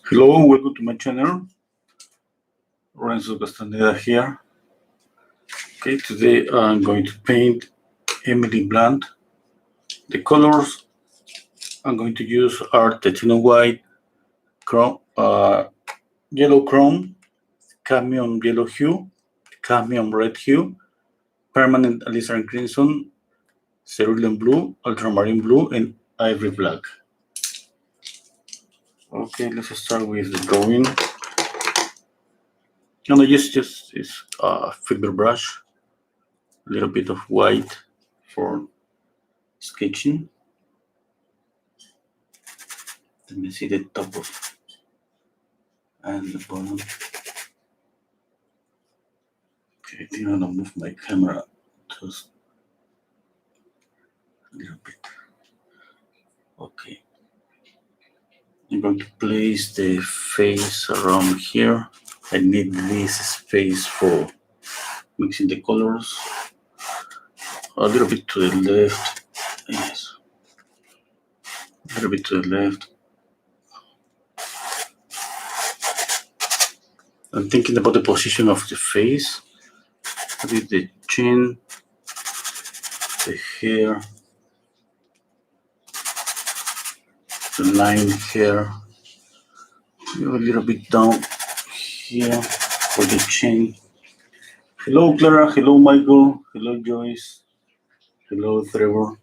Hello, welcome to my channel. Renso here. Okay, today I'm going to paint Emily Blunt. The colors I'm going to use are titanium white, chrome, yellow chrome, cadmium yellow hue, cadmium red hue, permanent alizarin crimson, cerulean blue, ultramarine blue, and ivory black. Okay, let's start with the drawing. And I use just this fiber brush, a little bit of white for sketching. Let me see the top of and the bottom. Okay, I think I'm gonna move my camera just a little bit. Okay. I'm going to place the face around here. I need this space for mixing the colors. A little bit to the left. Yes. A little bit to the left. I'm thinking about the position of the face. With the chin, the hair, the line here. A little bit down here for the chin. Hello, Clara. Hello, Michael. Hello, Joyce. Hello, Trevor.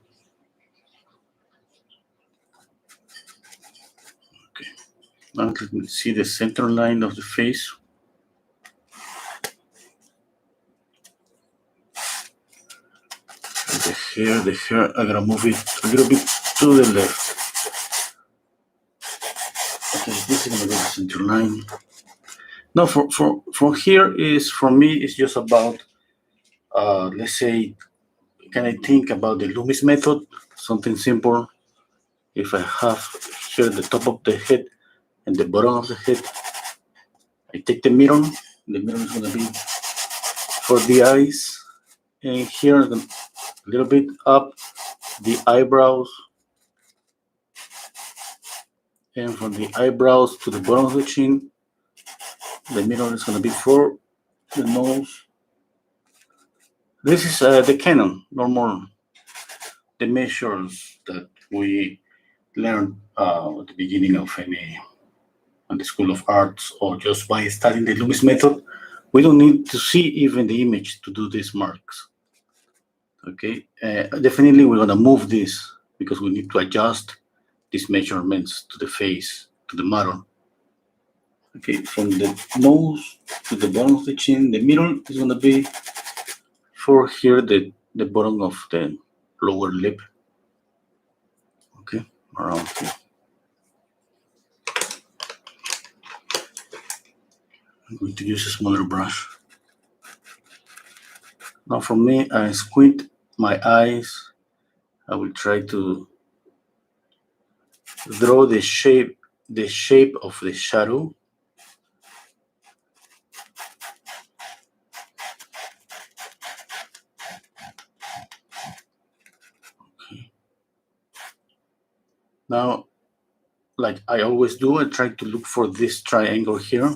Okay. Now let me see the center line of the face. The hair, I'm gonna move it a little bit to the left. Okay, this is gonna be the center line. Now, for here is, for me, it's just about, let's say, can I think about the Loomis method? Something simple. If I have here the top of the head and the bottom of the head, I take the mirror. The mirror is gonna be for the eyes, and here a little bit up the eyebrows, and from the eyebrows to the bottom of the chin, the mirror is going to be for the nose. This is the canon, normal, the measures that we learn at the beginning of any, on the School of Arts, or just by studying the Loomis method. We don't need to see even the image to do these marks. Okay, definitely we're going to move this because we need to adjust these measurements to the face, to the model. Okay, from the nose to the bottom of the chin, the mirror is going to be for here, the bottom of the lower lip. Okay, around here. I'm going to use a smaller brush. Now for me, I squint my eyes. I will try to draw the shape of the shadow. Okay. Now, like I always do, I try to look for this triangle here.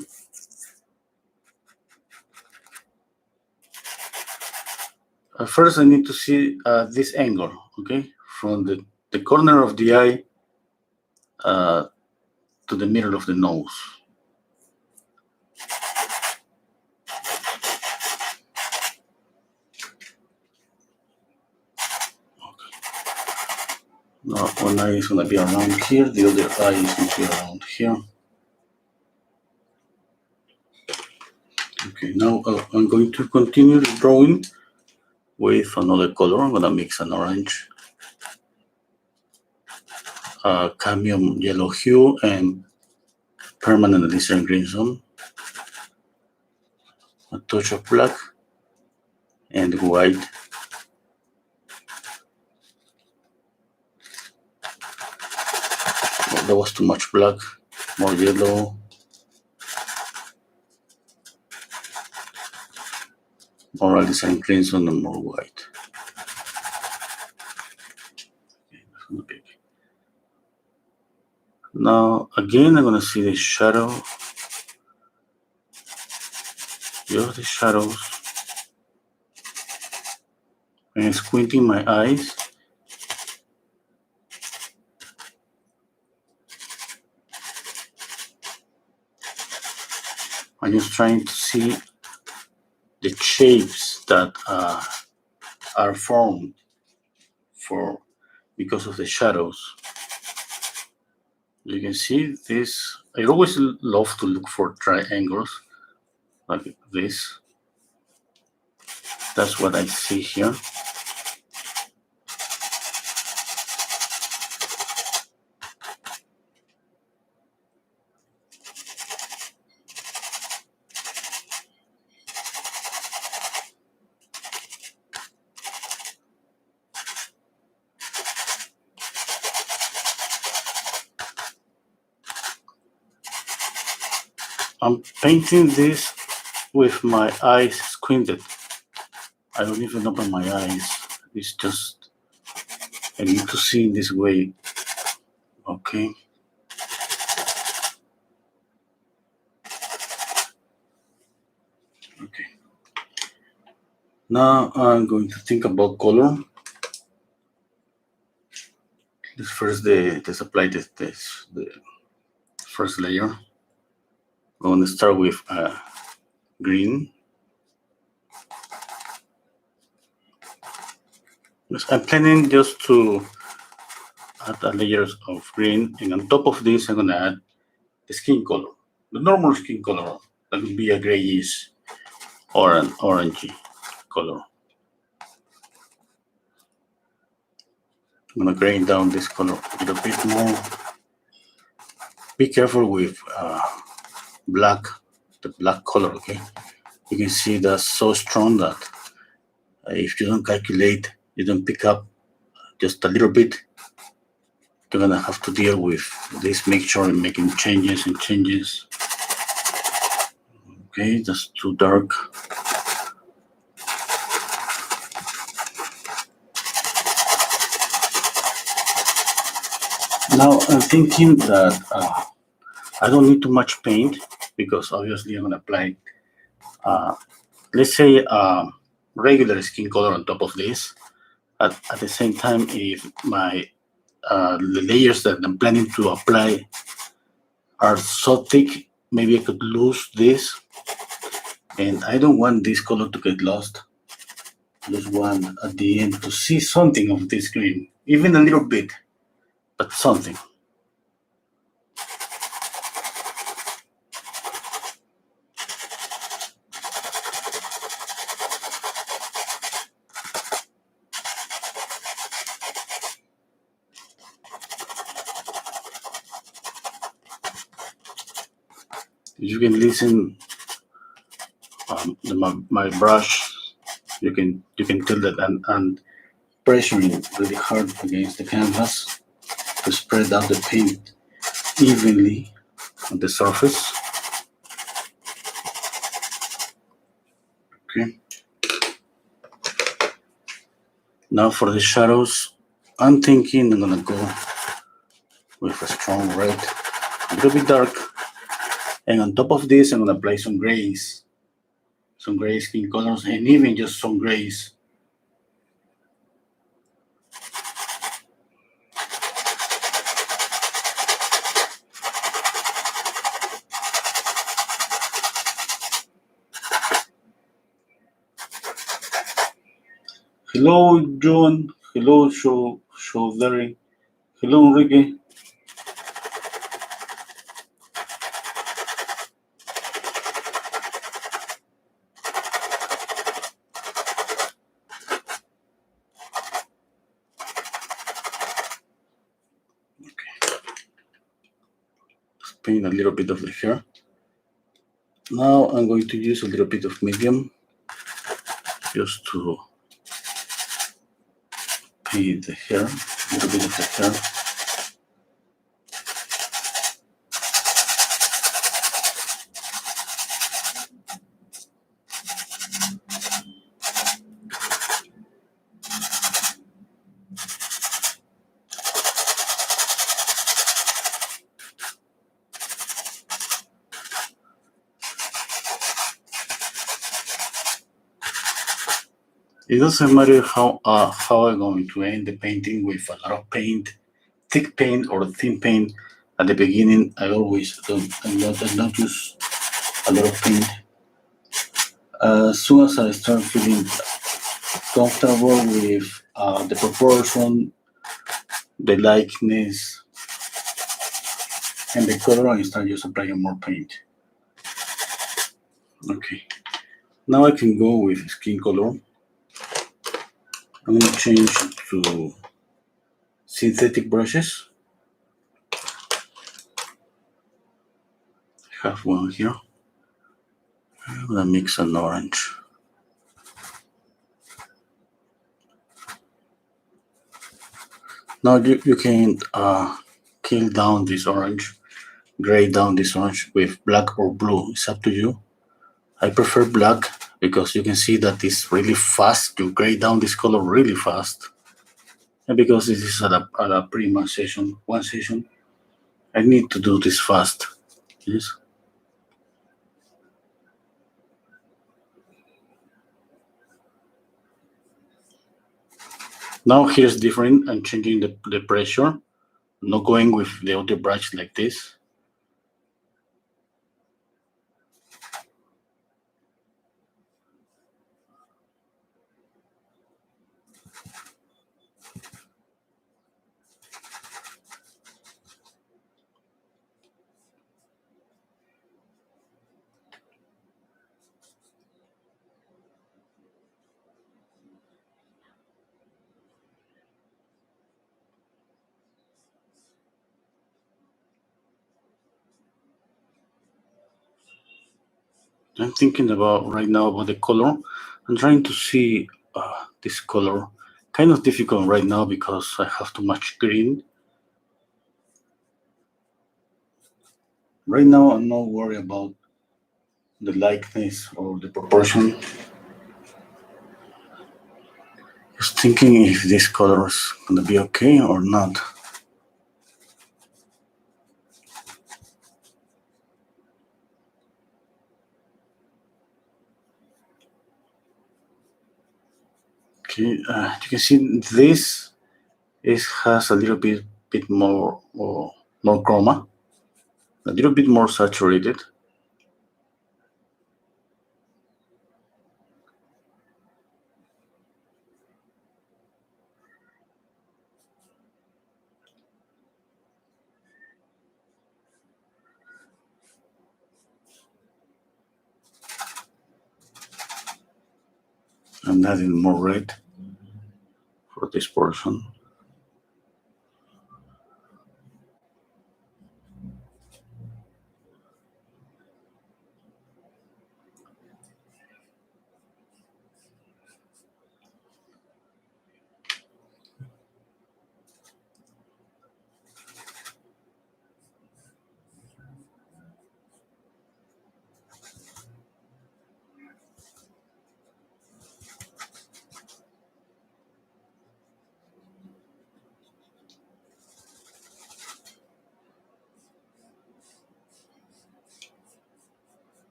First, I need to see this angle, okay? From the corner of the eye to the middle of the nose. Okay. Now, one eye is going to be around here, the other eye is going to be around here. Okay, now I'm going to continue the drawing with another color. I'm going to mix an orange, cadmium yellow hue, and permanent alizarin crimson, a touch of black and white. Oh, that was too much black, more yellow. More alizarin crimson and more white. Okay, Now again, I'm gonna see the shadow. Just the shadows. I'm squinting my eyes. I'm just trying to see the shapes that are formed because of the shadows. You can see this. I always love to look for triangles like this. That's what I see here. I'm painting this with my eyes squinted. I don't even open my eyes. It's just, I need to see in this way. Okay. Okay. Now I'm going to think about color. Let's first let's apply the first layer. I'm going to start with green. I'm planning just to add layers of green, and on top of this, I'm going to add the skin color, the normal skin color. That would be a grayish or an orangey color. I'm going to grain down this color a little bit more. Be careful with black, the black color, okay? You can see that's so strong that if you don't calculate, you don't pick up just a little bit, you're gonna have to deal with this mixture and making changes and changes. Okay, that's too dark. Now I'm thinking that I don't need too much paint because obviously I'm gonna apply, let's say, regular skin color on top of this. At the same time, if the layers that I'm planning to apply are so thick, maybe I could lose this. And I don't want this color to get lost. I just want at the end to see something of this green, even a little bit, but something. You can listen my brush. You can tell that I'm pressuring really hard against the canvas to spread out the paint evenly on the surface. Okay. Now for the shadows, I'm thinking I'm gonna go with a strong red, a little bit dark, and on top of this, I'm gonna apply some grays, some gray skin colors, and even just some grays. Hello, John. Hello, Showdary. Hello, Enrique. Paint a little bit of the hair. Now I'm going to use a little bit of medium just to paint the hair, a little bit of the hair. It doesn't matter how I'm going to end the painting with a lot of paint, thick paint or thin paint. At the beginning, I always don't use a lot of paint. As soon as I start feeling comfortable with the proportion, the likeness, and the color, I start just applying more paint. Okay, now I can go with skin color. I'm gonna change to synthetic brushes. I have one here. I'm gonna mix an orange. Now you can kill down this orange, gray down this orange with black or blue. It's up to you. I prefer black because you can see that it's really fast. You gray down this color really fast. And because this is at a Prima session, one session, I need to do this fast. Yes. Now here's different. I'm changing the pressure, not going with the other brush like this. I'm thinking about right now about the color. I'm trying to see this color. Kind of difficult right now because I have too much green. Right now, I'm not worried about the likeness or the proportion. Just thinking if this color is gonna be okay or not. Okay, you can see this has a little bit more chroma, a little bit more saturated. I'm adding more red for this portion.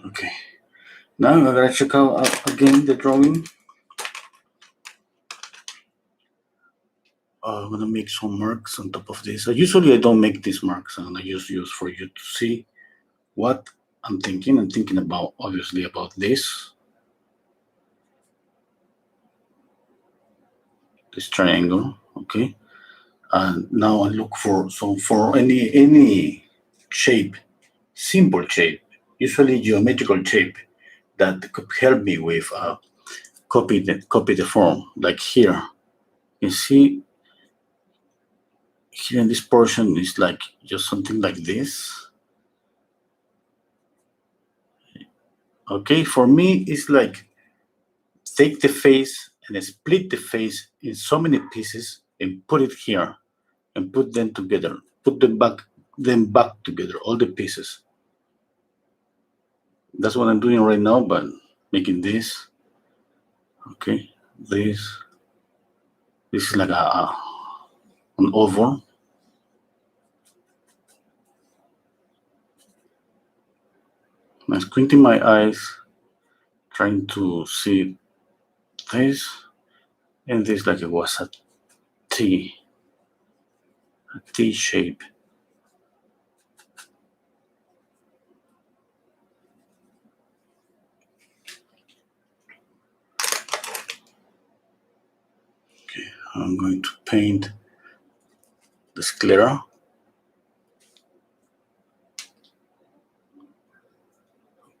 Okay, now I'm gonna check out again the drawing. I'm gonna make some marks on top of this. Usually I don't make these marks, and I just use for you to see what I'm thinking. I'm thinking about, obviously, about this triangle, okay? And now I look for any shape, simple shape, usually geometrical shape that could help me with copy the form. Like here, you see here in this portion is like just something like this. Okay, for me it's like take the face and split the face in so many pieces and put it here and put them together. Put them back together, all the pieces. That's what I'm doing right now, but making this. Okay, this is like an oval. I'm squinting my eyes, trying to see this, and this like it was a T shape. Okay, I'm going to paint the sclera.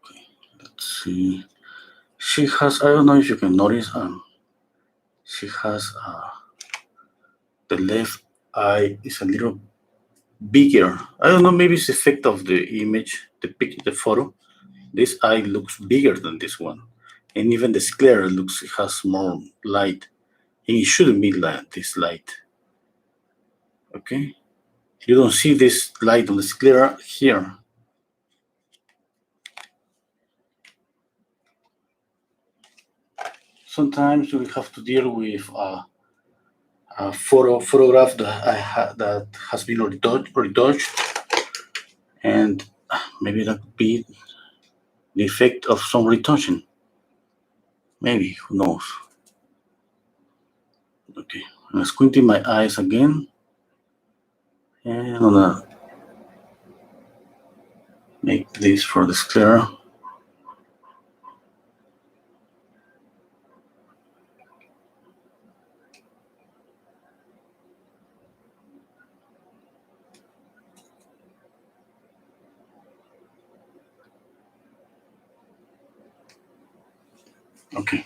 Okay, let's see. She has, I don't know if you can notice, she has the left eye is a little bigger. I don't know, maybe it's the effect of the image, the photo. This eye looks bigger than this one. And even the sclera has more light. And it shouldn't be like this light. Okay? You don't see this light on the sclera here. Sometimes we have to deal with a photograph that has been retouched, and maybe that could be the effect of some retouching. Maybe, who knows? Okay, I'm squinting my eyes again, and I'm gonna make this for the sclera. Okay.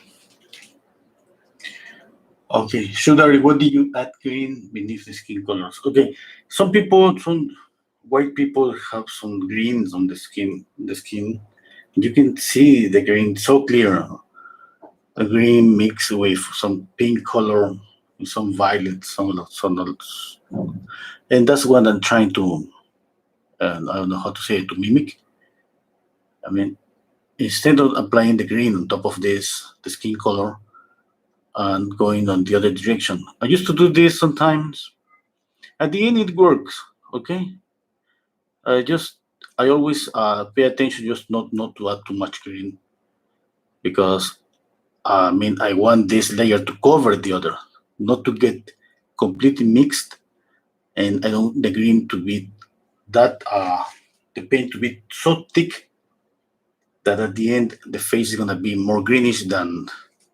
Okay, Sugar, what do you add green beneath the skin colors? Okay, some white people have some greens on the skin. You can see the green so clear. The green mixed with some pink color, some violet, some others. And that's what I'm trying to, I don't know how to say it, to mimic. I mean, instead of applying the green on top of this, the skin color, and going on the other direction. I used to do this sometimes. At the end, it works. Okay. I always pay attention just not to add too much green, because I mean I want this layer to cover the other, not to get completely mixed, and I don't the green to be that the paint to be so thick that at the end the face is gonna be more greenish than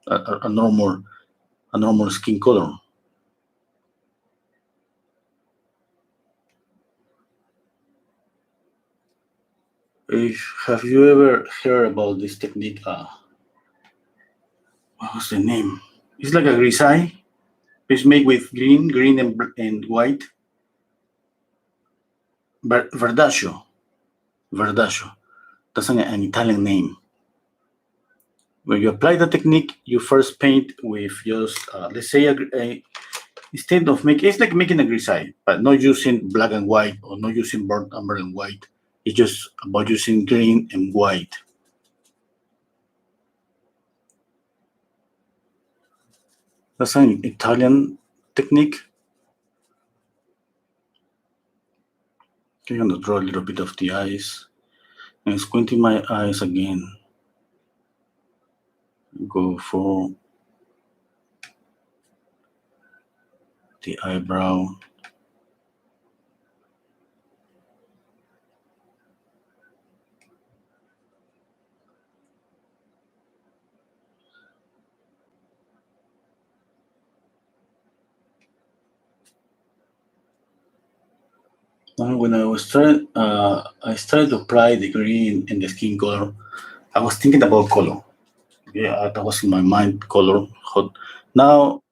a normal skin color. Have you ever heard about this technique? What was the name? It's like a grisaille. It's made with green and white. Verdaccio. Verdaccio. That's an Italian name. When you apply the technique, you first paint with just, let's say, instead of making, it's like making a grisaille, but not using black and white or not using burnt umber and white. It's just about using green and white. That's an Italian technique. I'm going to draw a little bit of the eyes and squinting my eyes again. Go for the eyebrow. Now, when I started to apply the green and the skin color. I was thinking about color. Yeah, that was in my mind. Color. Now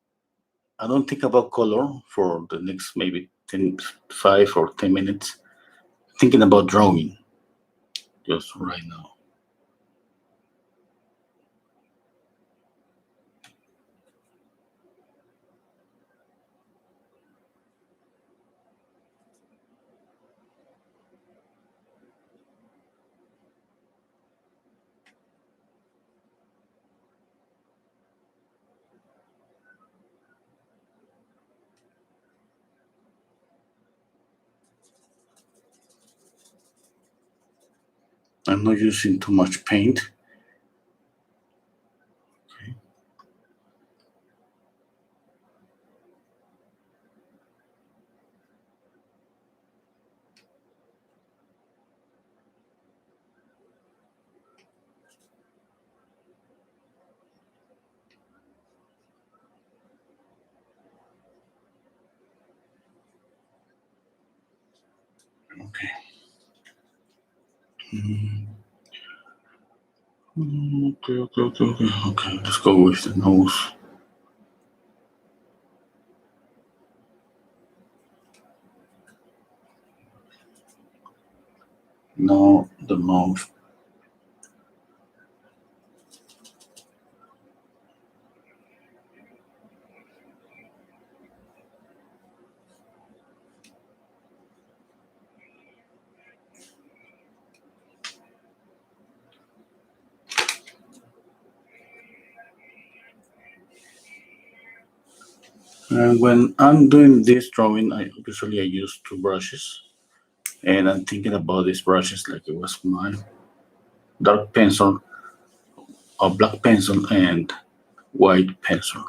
I don't think about color for the next maybe 5 or 10 minutes. Thinking about drawing, just right now. I'm not using too much paint. Okay. Okay. Let's go with the nose. Now the mouth. And when I'm doing this drawing, I use two brushes, and I'm thinking about these brushes like it was my dark pencil, a black pencil, and white pencil.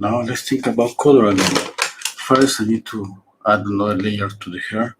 Now let's think about color again. First, I need to add another layer to the hair.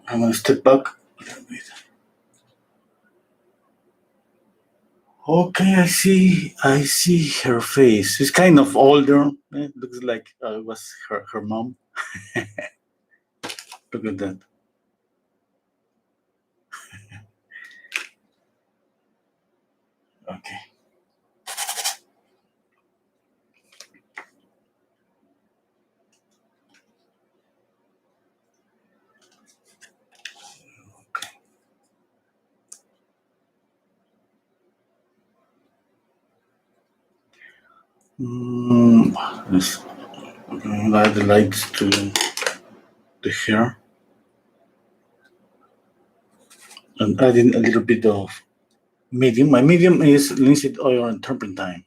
I'm gonna step back a little bit. Okay, I see her face. She's kind of older. It looks like it was her mom. Look at that. Okay. Let's add the lights to the hair. And adding a little bit of medium. My medium is linseed oil and turpentine.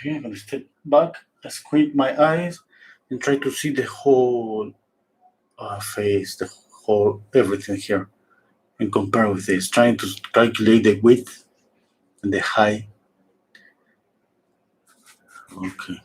Okay, I'm gonna step back, squint my eyes, and try to see the whole face, the whole everything here, and compare with this. Trying to calculate the width and the height. Okay.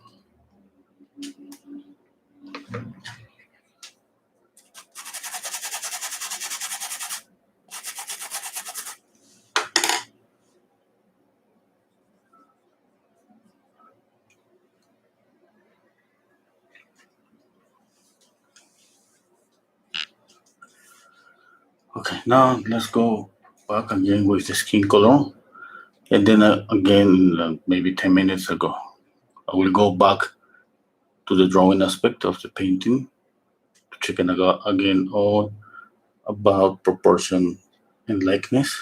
Okay, now let's go back again with the skin color. And then again, maybe 10 minutes ago, I will go back to the drawing aspect of the painting to check again all about proportion and likeness.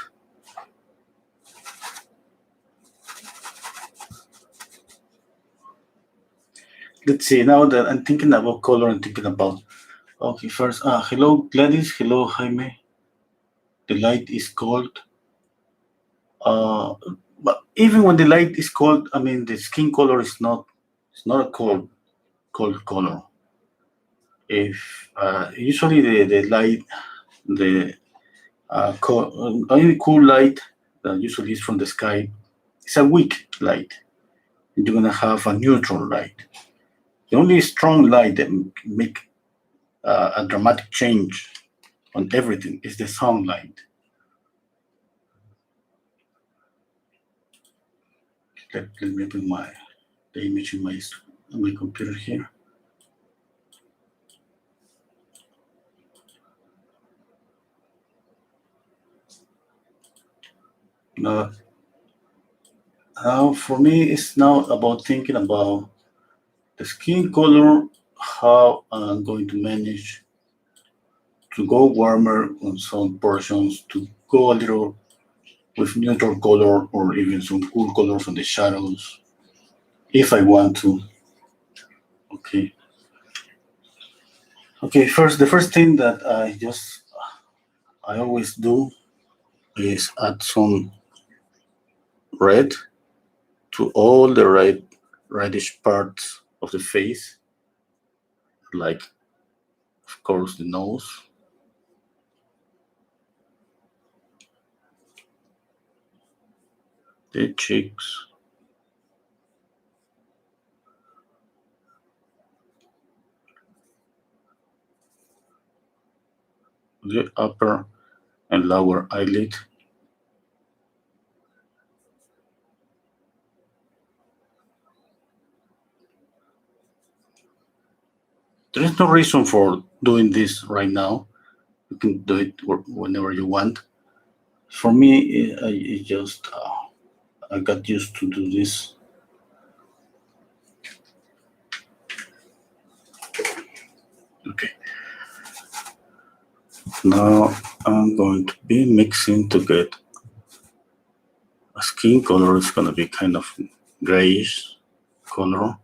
Let's see, now that I'm thinking about color and thinking about, okay, first, hello Gladys, hello Jaime. The light is cold. But even when the light is cold, I mean, the skin color is not, it's not a cold color. If usually the light, the only cool light that usually is from the sky, it's a weak light. You're gonna have a neutral light. The only strong light that make a dramatic change on everything is the sunlight. Let me put the image in my computer here. Now, for me, it's now about thinking about the skin color, how I'm going to manage to go warmer on some portions, to go a little with neutral color or even some cool colors on the shadows, if I want to. Okay. Okay, the first thing that I always do is add some red to all the reddish parts of the face, like, of course, the nose, the cheeks, the upper and lower eyelid, there is no reason for doing this right now. You can do it whenever you want. For me, it just I got used to do this. Okay. Now I'm going to be mixing to get a skin color. It's going to be kind of grayish color.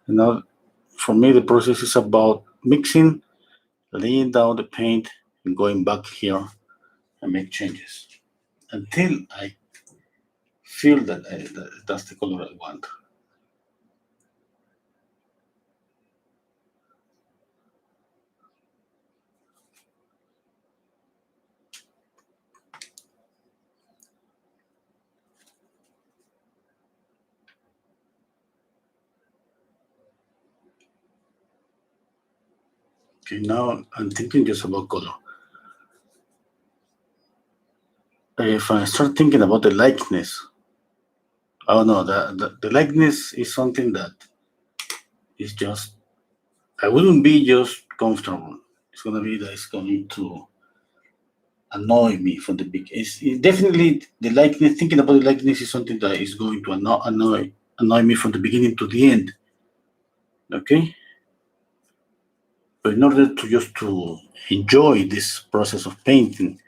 And now, for me, the process is about mixing, laying down the paint, and going back here and make changes until I feel that that's the color I want. Okay, now I'm thinking just about color. If I start thinking about the likeness, oh no, the likeness is something that is just, I wouldn't be just comfortable. It's gonna be that it's going to annoy me from the big. Definitely the likeness. Thinking about the likeness is something that is going to annoy me from the beginning to the end. Okay, but in order to just to enjoy this process of painting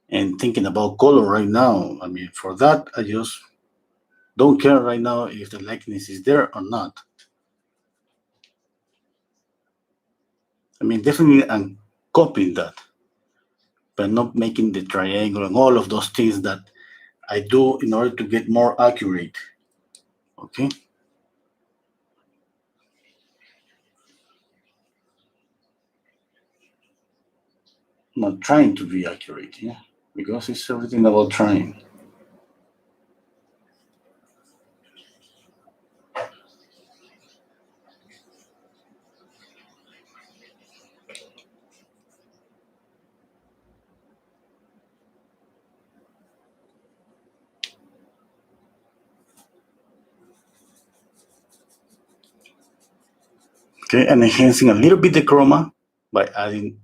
and thinking about color right now, I mean, for that I just don't care right now if the likeness is there or not. I mean, definitely copying that, but not making the triangle and all of those things that I do in order to get more accurate. Okay. I'm not trying to be accurate, yeah, because it's everything about trying. Okay, and enhancing a little bit the chroma by adding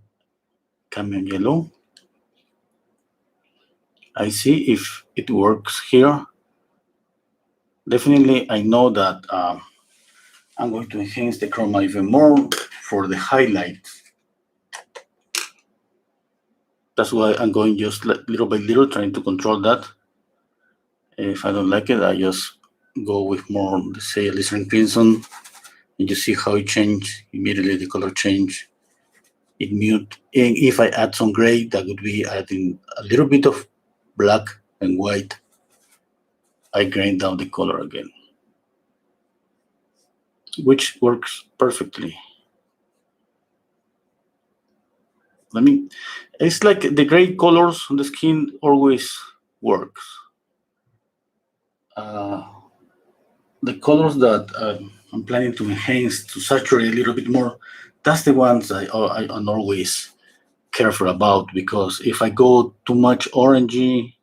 camion yellow. I see if it works here. Definitely, I know that I'm going to enhance the chroma even more for the highlights. That's why I'm going just little by little, trying to control that. If I don't like it, I just go with more, let's say, Elysian Crimson, and you see how it change immediately, the color change. It mute, and if I add some gray, that would be adding a little bit of black and white. I grain down the color again, which works perfectly. I mean, it's like the gray colors on the skin always works. The colors that I'm planning to enhance, to saturate a little bit more, that's the ones I'm always careful about, because if I go too much orangey,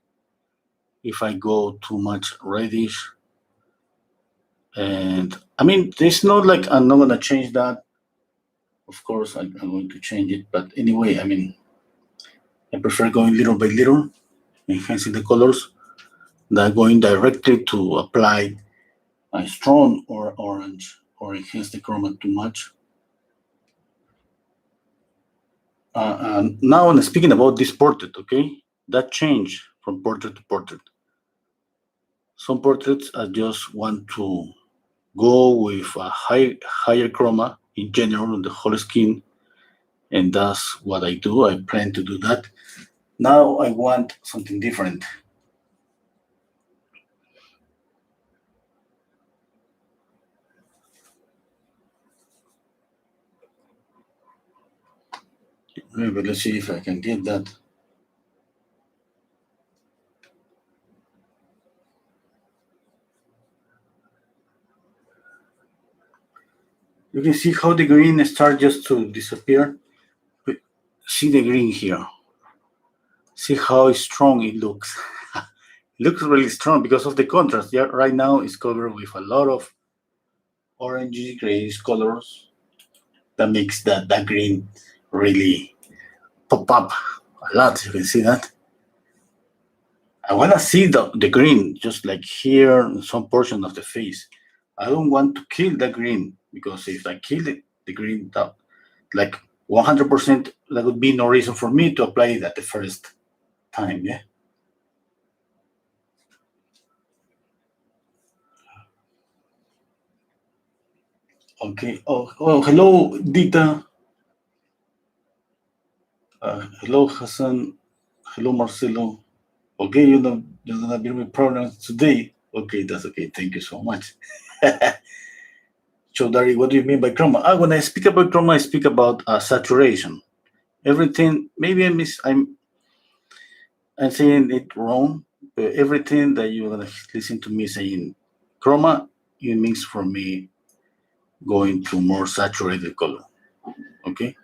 if I go too much reddish, and I mean, it's not like I'm not gonna change that. Of course, I'm going to change it, but anyway, I mean, I prefer going little by little, enhancing the colors, than going directly to apply a strong or orange or enhance the chroma too much. And now I'm speaking about this portrait, okay? That change from portrait to portrait. Some portraits I just want to go with a higher chroma in general on the whole skin, and that's what I do. I plan to do that. Now I want something different. Maybe let's see if I can get that. You can see how the green starts just to disappear. See the green here. See how strong it looks. It looks really strong because of the contrast. Yeah, right now it's covered with a lot of orangey grayish colors that makes that green really pop up a lot. You can see that. I want to see the green just like here in some portion of the face. I don't want to kill the green, because if I kill the green, that, like 100%, that would be no reason for me to apply it at the first time. Yeah. Okay. Oh, hello, Dita. Hello, Hassan. Hello, Marcelo. Okay, you're gonna be my pronouns today. Okay, that's okay. Thank you so much. So, Dari, what do you mean by chroma? When I speak about chroma, I speak about saturation. Everything. Maybe I'm saying it wrong, but everything that you're gonna listen to me saying chroma, it means for me going to more saturated color. Okay.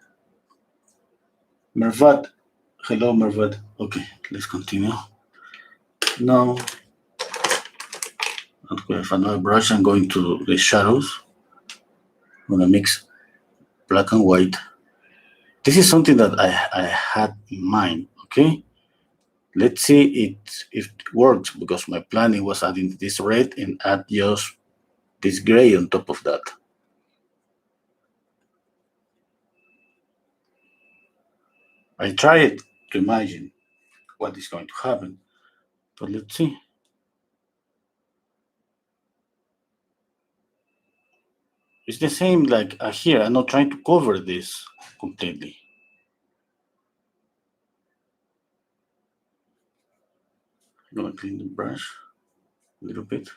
Mervat. Hello, Mervat. Okay, let's continue. Now, with another brush, I'm going to the shadows. I'm gonna mix black and white. This is something that I had in mind, okay? Let's see if it works, because my planning was adding this red and add just this gray on top of that. I tried to imagine what is going to happen, but let's see. It's the same like here. I'm not trying to cover this completely. I'm gonna clean the brush a little bit.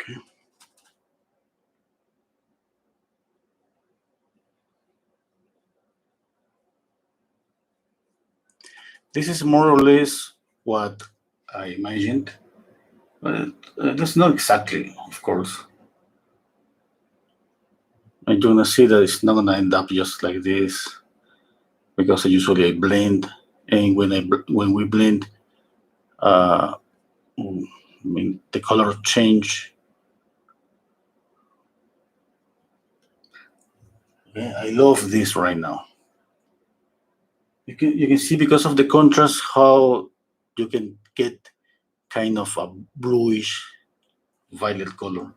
Okay. This is more or less what I imagined, but that's not exactly, of course. I'm gonna see that it's not gonna end up just like this because usually I blend, and when we blend, uh, I mean the color change. Okay, I love this right now. You can see because of the contrast how you can get kind of a bluish violet color,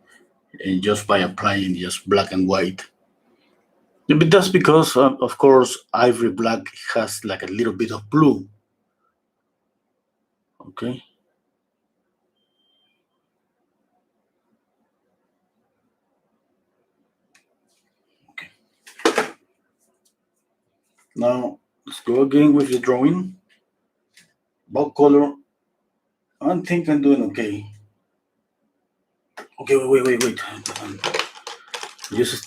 and just by applying just black and white. But that's because, of course, ivory black has like a little bit of blue. Okay. Okay. Now let's go again with the drawing. Bulk color. I think I'm doing okay. Okay, wait. Just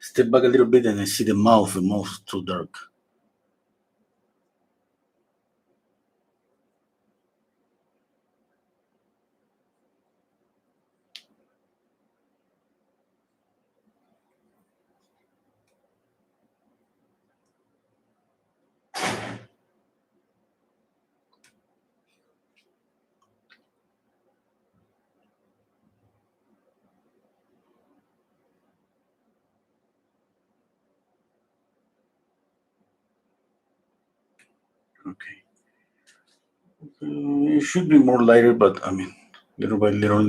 step back a little bit and I see the mouth. The mouth too dark. Okay. It should be more lighter, but I mean, little by little.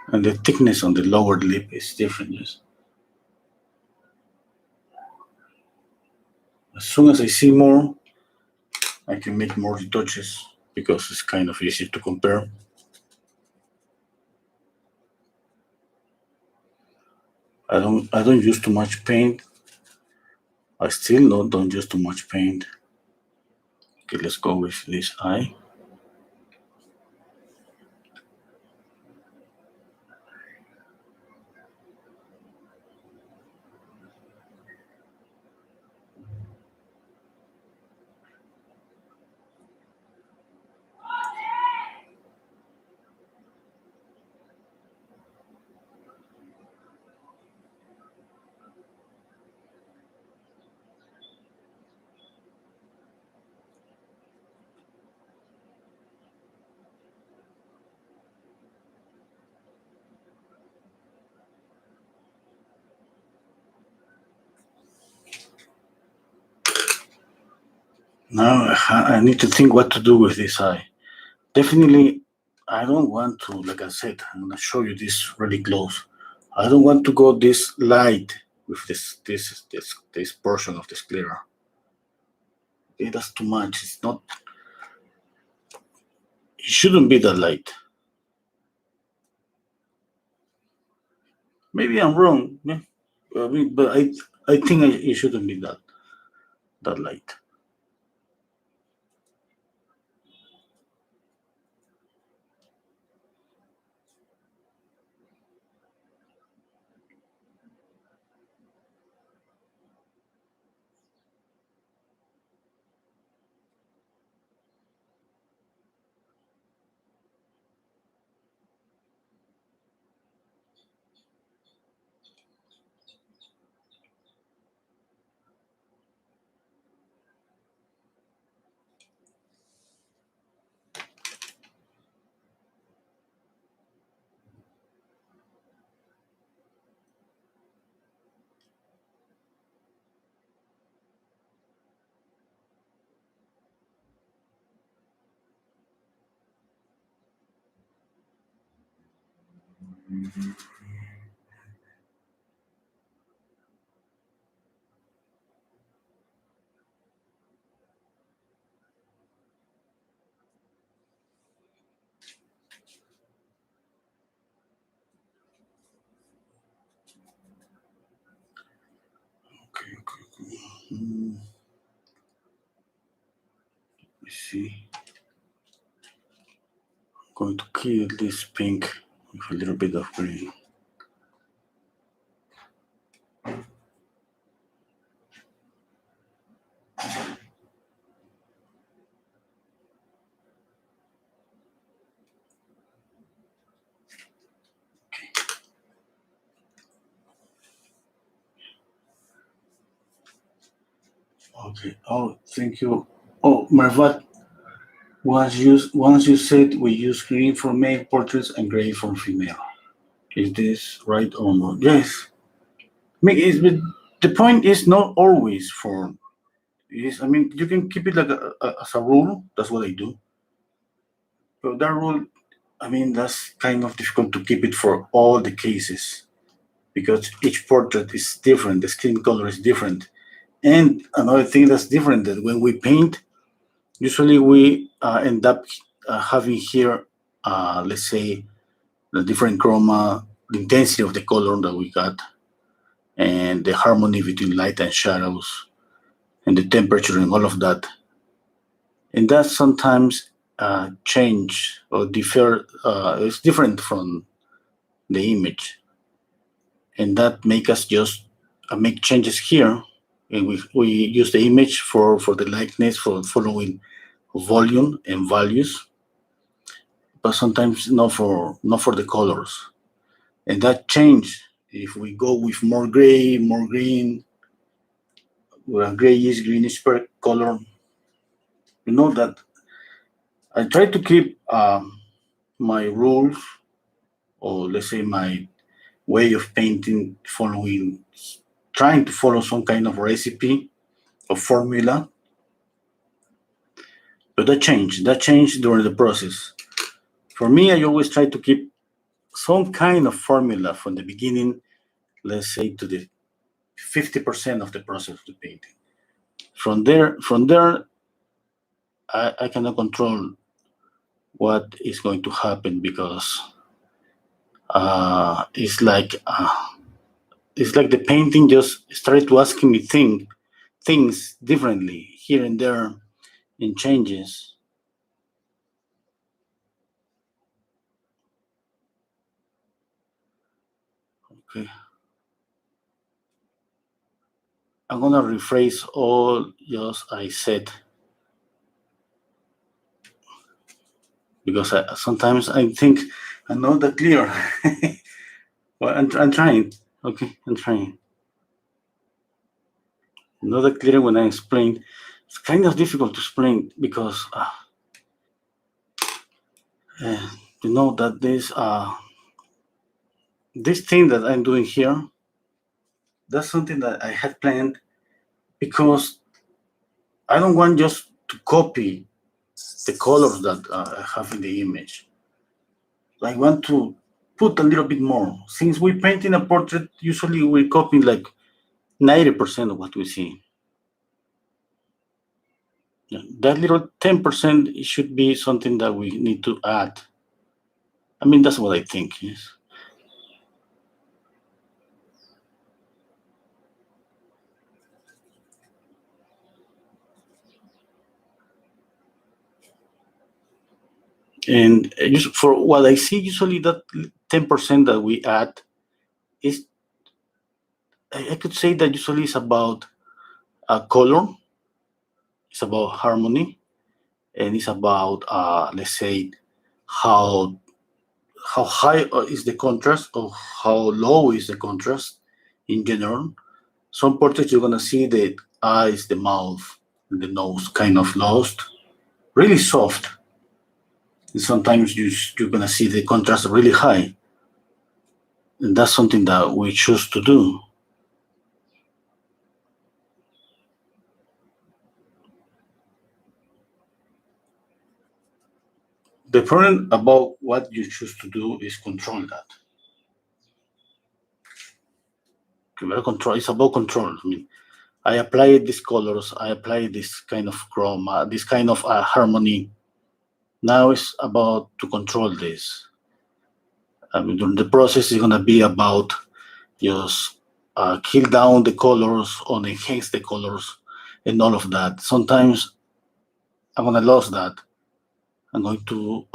And the thickness on the lower lip is different. Yes. As soon as I see more, I can make more retouches because it's kind of easy to compare. I don't use too much paint. I still don't use too much paint. Okay, let's go with this eye. Now I need to think what to do with this eye. Definitely, I don't want to, like I said, I'm gonna show you this really close. I don't want to go this light with this portion of the sclera. Okay, that's too much. It's not. It shouldn't be that light. Maybe I'm wrong. Yeah. But I think it shouldn't be that light. Okay, okay, okay. Hmm, let me see. I'm going to kill this pink with a little bit of green. Okay. Oh, thank you. Oh, Marvat, once you said we use green for male portraits and gray for female. Is this right or not? Yes. I mean, but the point is not always for. Is I mean, you can keep it like as a rule. That's what I do. But that rule, I mean, that's kind of difficult to keep it for all the cases because each portrait is different. The skin color is different. And another thing that's different that when we paint, usually we end up having here, let's say, the different chroma, the intensity of the color that we got, and the harmony between light and shadows, and the temperature and all of that. And that sometimes change or differ. It's different from the image, and that make us just make changes here. And we use the image for the likeness for following volume and values, but sometimes not for the colors. And that change, if we go with more gray, more green, where grayish, greenish per color, you know that I try to keep my rules, or let's say my way of painting, following, trying to follow some kind of recipe or formula. But that changed during the process. For me, I always try to keep some kind of formula from the beginning, let's say to the 50% of the process of the painting. From there, I cannot control what is going to happen because it's like the painting just started to asking me things differently here and there in changes. Okay, I'm gonna rephrase all just I said because sometimes I think I'm not that clear. Well, I'm trying. Okay, I'm trying. Not that clear when I explain. It's kind of difficult to explain because uh, you know that this thing that I'm doing here, that's something that I had planned because I don't want just to copy the colors that I have in the image. I want to put a little bit more. Since we paint in a portrait, usually we copy like 90% of what we see. Yeah, that little 10% should be something that we need to add. I mean, that's what I think. Yes. And for what I see, usually that 10% that we add is, I could say that usually it's about color, it's about harmony, and it's about, let's say, how how high is the contrast or how low is the contrast in general. Some portraits you're gonna see the eyes, the mouth, and the nose kind of lost, really soft. And sometimes you're gonna see the contrast really high, and that's something that we choose to do. The problem about what you choose to do is control that. very control. It's about control. I mean, I apply these colors. I apply this kind of chroma, this kind of harmony. Now it's about to control this. I mean, the process is gonna be about just kill down the colors or enhance the colors and all of that. Sometimes I'm gonna lose that. I'm going to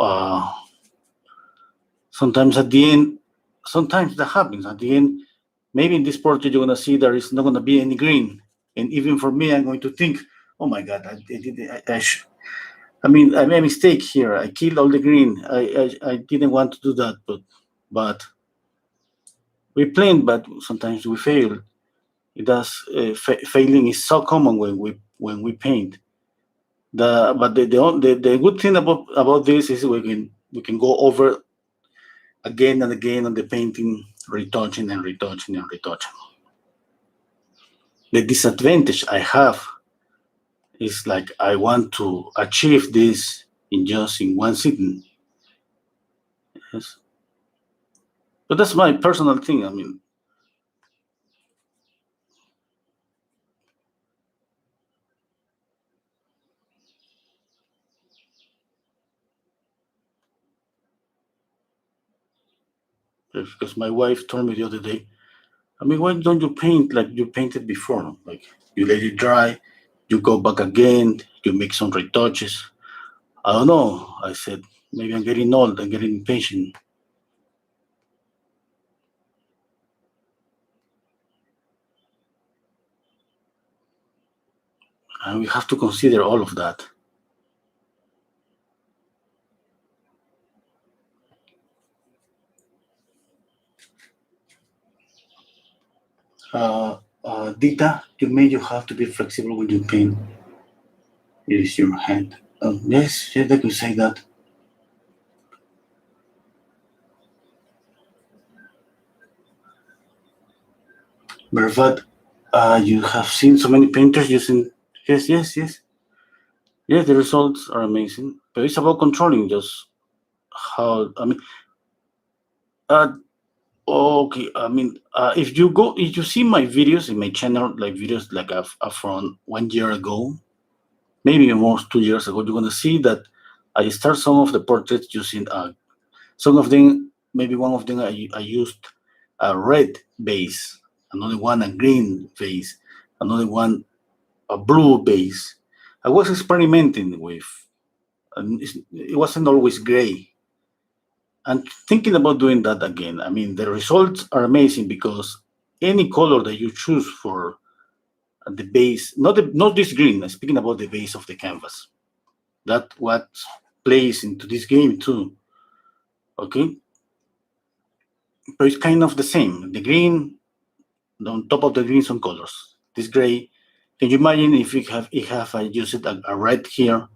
sometimes at the end, sometimes that happens at the end. Maybe in this portrait you're gonna see there is not gonna be any green, and even for me, I'm going to think, oh my God, I mean, I made a mistake here. I killed all the green. I didn't want to do that, but we plan, but sometimes we fail. It does. Failing is so common when we paint. But the good thing about this is we can go over again and again on the painting, retouching and retouching and retouching. The disadvantage I have is like I want to achieve this in one sitting. Yes. But that's my personal thing. I mean, because my wife told me the other day, I mean, why don't you paint like you painted before? Like you let it dry, you go back again, you make some retouches. I don't know. I said, maybe I'm getting old, I'm getting impatient. And we have to consider all of that. Dita, you have to be flexible when you paint. It is your hand. Yes, I could say that. Mervat, you have seen so many painters using. Yes, yes, yes. Yes, the results are amazing. But it's about controlling just how. I mean, uh, okay. I mean, if you see my videos in my channel, like videos like from 1 year ago, maybe almost 2 years ago, you're gonna see that I start some of the portraits using some of them. Maybe one of them I used a red base, another one a green base, another one a blue base. I was experimenting with, and it wasn't always gray. And thinking about doing that again, I mean, the results are amazing because any color that you choose for the base, not this green. I'm speaking about the base of the canvas. That what plays into this game too. Okay, but it's kind of the same. The green, on top of the green, some colors. This gray. Can you imagine if I used a red here,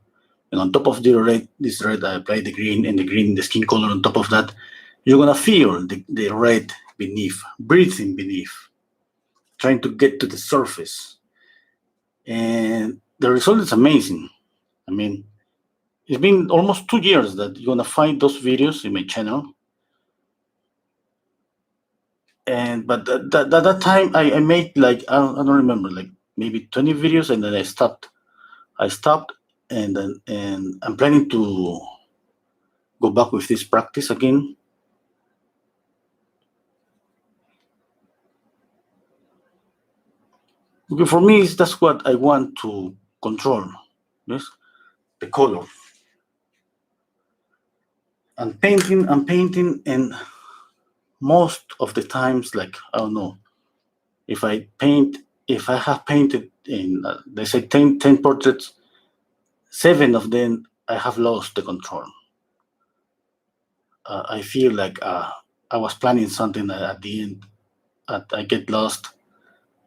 and on top of this red, I apply the green, and the skin color on top of that. You're gonna feel the red beneath, breathing beneath, trying to get to the surface, and the result is amazing. I mean, it's been almost 2 years that you're gonna find those videos in my channel. And but that time I made like I don't remember, like maybe 20 videos, and then I stopped. And I'm planning to go back with this practice again. Okay, for me, that's what I want to control. Yes, the color. I'm painting, and most of the times, like I don't know, if I have painted in, let's say 10 portraits, 7 of them I have lost the control. I feel like I was planning something at the end, I get lost,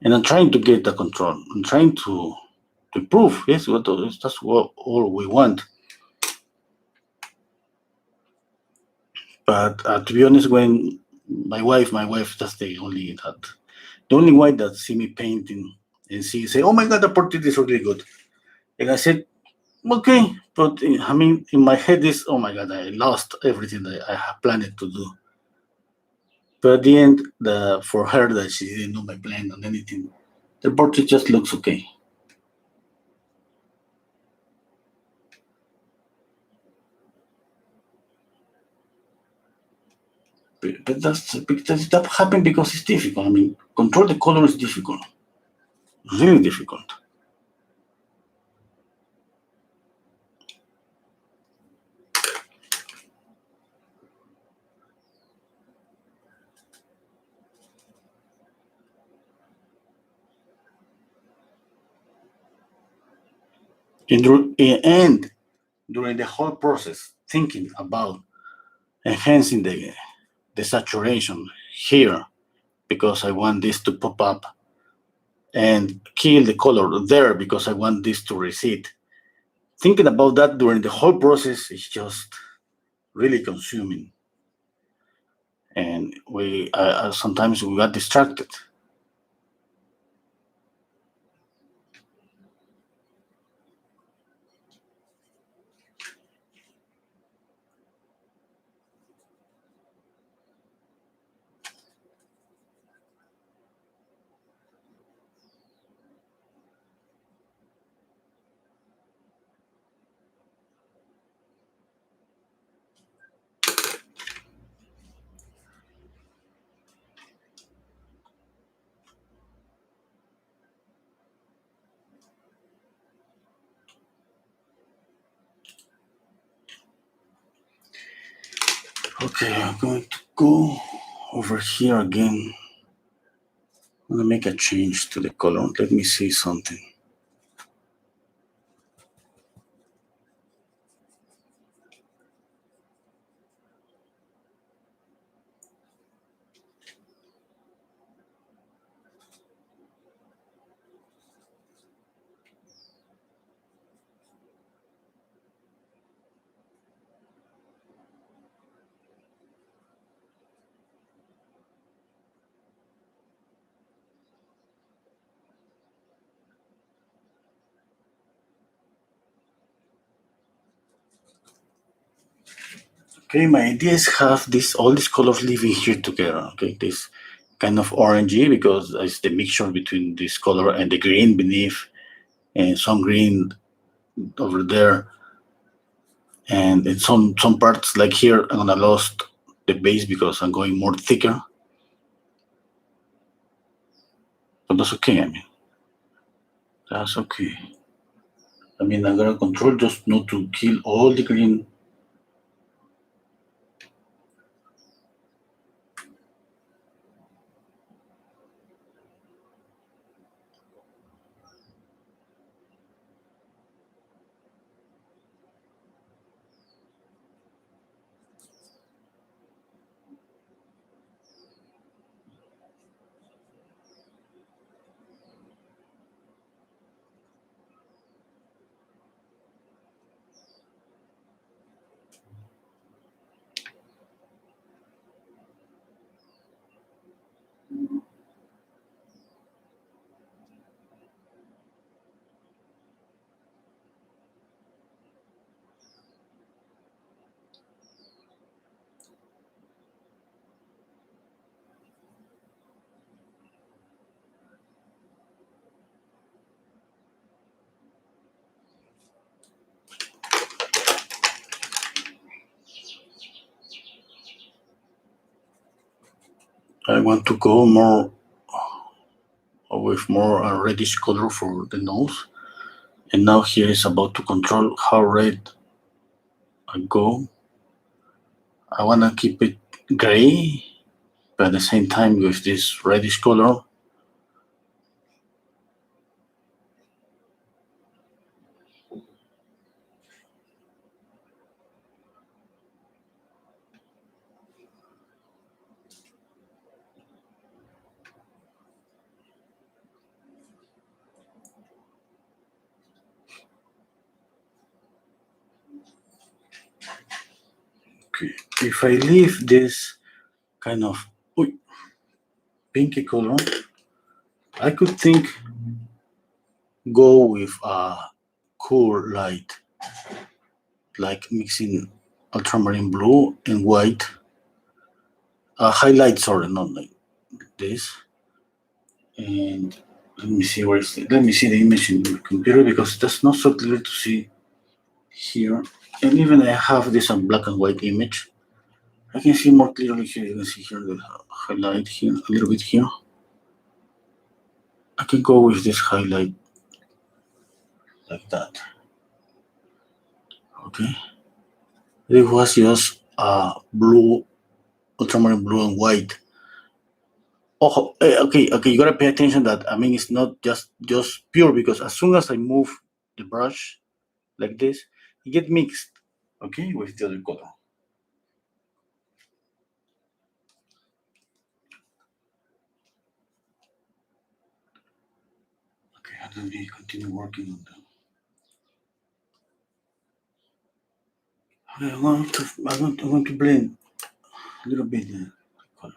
and I'm trying to get the control. I'm trying to improve. Yes, that's what all we want. But to be honest, when my wife, that's the only one that see me painting and say, "Oh my God, the portrait is really good." And I said, "Okay," but I mean, in my head is, "Oh my God, I lost everything that I have planned to do." But at the end, for her that she didn't know my plan on anything, the portrait just looks okay. But that happened because it's difficult. I mean, control the color is difficult, really difficult. And during the whole process, thinking about enhancing the saturation here because I want this to pop up and kill the color there because I want this to recede. Thinking about that during the whole process is just really consuming. And we sometimes we got distracted. Okay, I'm going to go over here again. I'm gonna make a change to the color. Let me see something. Okay, my idea is have all these colors living here together. Okay, this kind of orangey because it's the mixture between this color and the green beneath, and some green over there, and in some parts like here I'm gonna lost the base because I'm going more thicker. But that's okay. I mean, that's okay. I mean, I'm gonna control just not to kill all the green. I want to go more with more reddish color for the nose. And now here is about to control how red I go. I want to keep it gray, but at the same time with this reddish color. Okay. If I leave this kind of pinky color, I could think go with a cool light, like mixing ultramarine blue and white. highlight, sorry, not like this. And let me see let me see the image in the computer, because that's not so clear to see here. And even I have this on black and white image. I can see more clearly here. You can see here the highlight here, a little bit here. I can go with this highlight like that. Okay. It was just blue, ultramarine blue and white. Oh, okay. You gotta pay attention that, I mean, it's not just pure, because as soon as I move the brush like this, it get mixed, okay, with the other color. Okay, let me continue working on them. Okay, I want to blend a little bit the colors.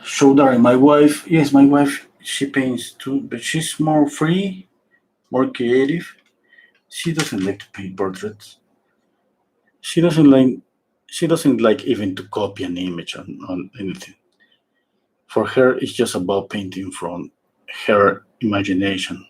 Shoulder. My wife, yes, my wife, she paints too, but she's more free, more creative. She doesn't like to paint portraits. She doesn't like even to copy an image on anything. For her, it's just about painting from her imagination.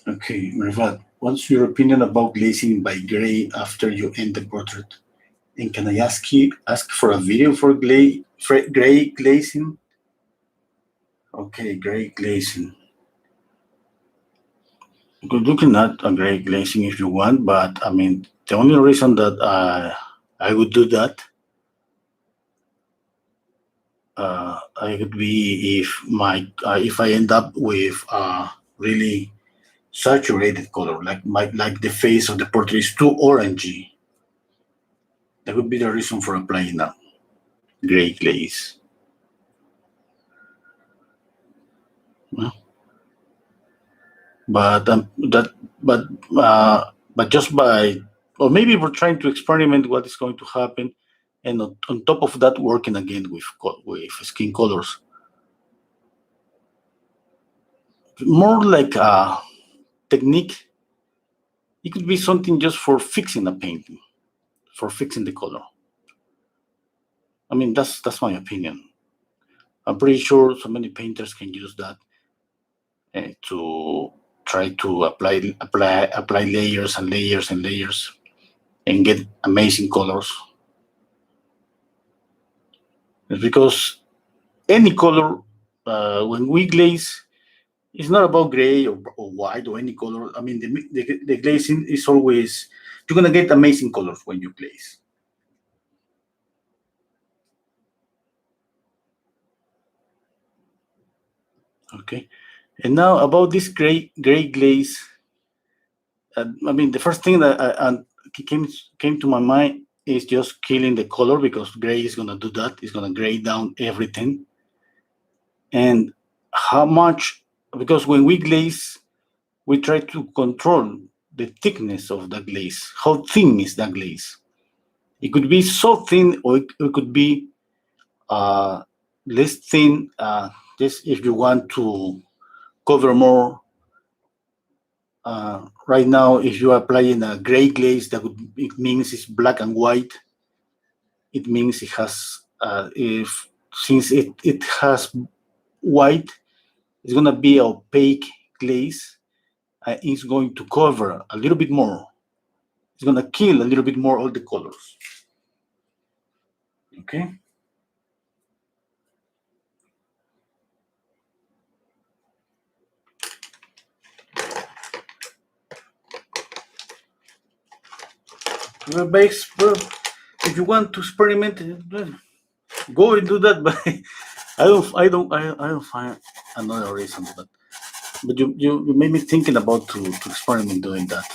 Okay, Mervat, what's your opinion about glazing by gray after you end the portrait? And can I ask for a video for gray glazing? Okay, gray glazing. You could look at a gray glazing if you want, but I mean, the only reason that I would do that, I would be if I end up with a really saturated color, like the face of the portrait is too orangey. That would be the reason for applying a gray glaze. Yeah. But but just by, or maybe we're trying to experiment what is going to happen, and on top of that, working again with skin colors, more like a technique. It could be something just for fixing a painting, for fixing the color. I mean, that's my opinion. I'm pretty sure so many painters can use that to try to apply layers and layers and layers and get amazing colors. It's because any color, when we glaze, it's not about gray or white or any color. I mean, the glazing is always, you're gonna get amazing colors when you glaze. Okay, and now about this gray glaze. I mean, the first thing that came to my mind is just killing the color, because gray is gonna do that. It's gonna gray down everything. And how much? Because when we glaze, we try to control the thickness of the glaze. How thin is that glaze? It could be so thin, or it could be less thin. Just if you want to cover more. Right now, if you are applying a gray glaze, it means it's black and white. It means it has, since it has white, it's gonna be opaque glaze. It's going to cover a little bit more. It's gonna kill a little bit more all the colors. Okay. If you want to experiment, go and do that. But I don't find another reason for that. But you made me thinking about to experiment doing that.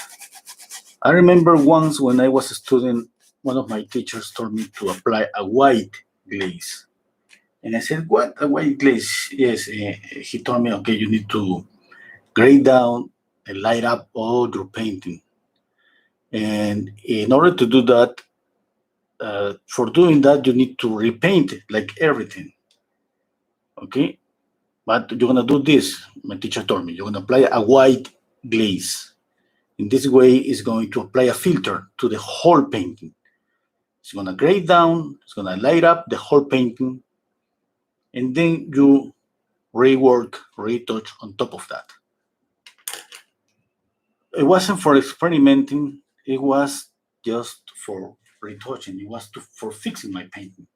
I remember once when I was a student, one of my teachers told me to apply a white glaze. And I said, "What? A white glaze?" Yes, he told me, "Okay, you need to gray down and light up all your painting." And in order to do that, for doing that, you need to repaint it, like everything. Okay, but you're gonna do this. My teacher told me you're gonna apply a white glaze. In this way, it's going to apply a filter to the whole painting. It's gonna grade down. It's gonna light up the whole painting, and then you rework, retouch on top of that. It wasn't for experimenting. It was just for retouching. It was for fixing my painting.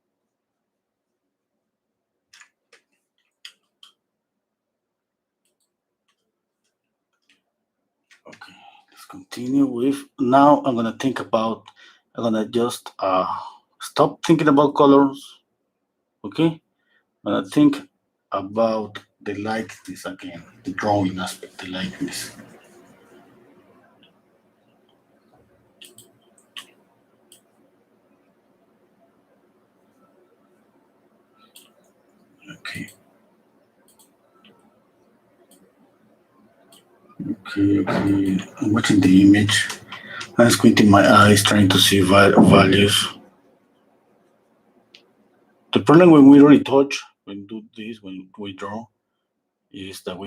Okay, let's continue with. Now I'm gonna think about. I'm gonna just stop thinking about colors. Okay, I'm gonna think about the likeness again, the drawing aspect, the likeness. Okay. Okay. I'm watching the image. I'm squinting my eyes, trying to see values. The problem when we retouch, when we do this, when we draw, is that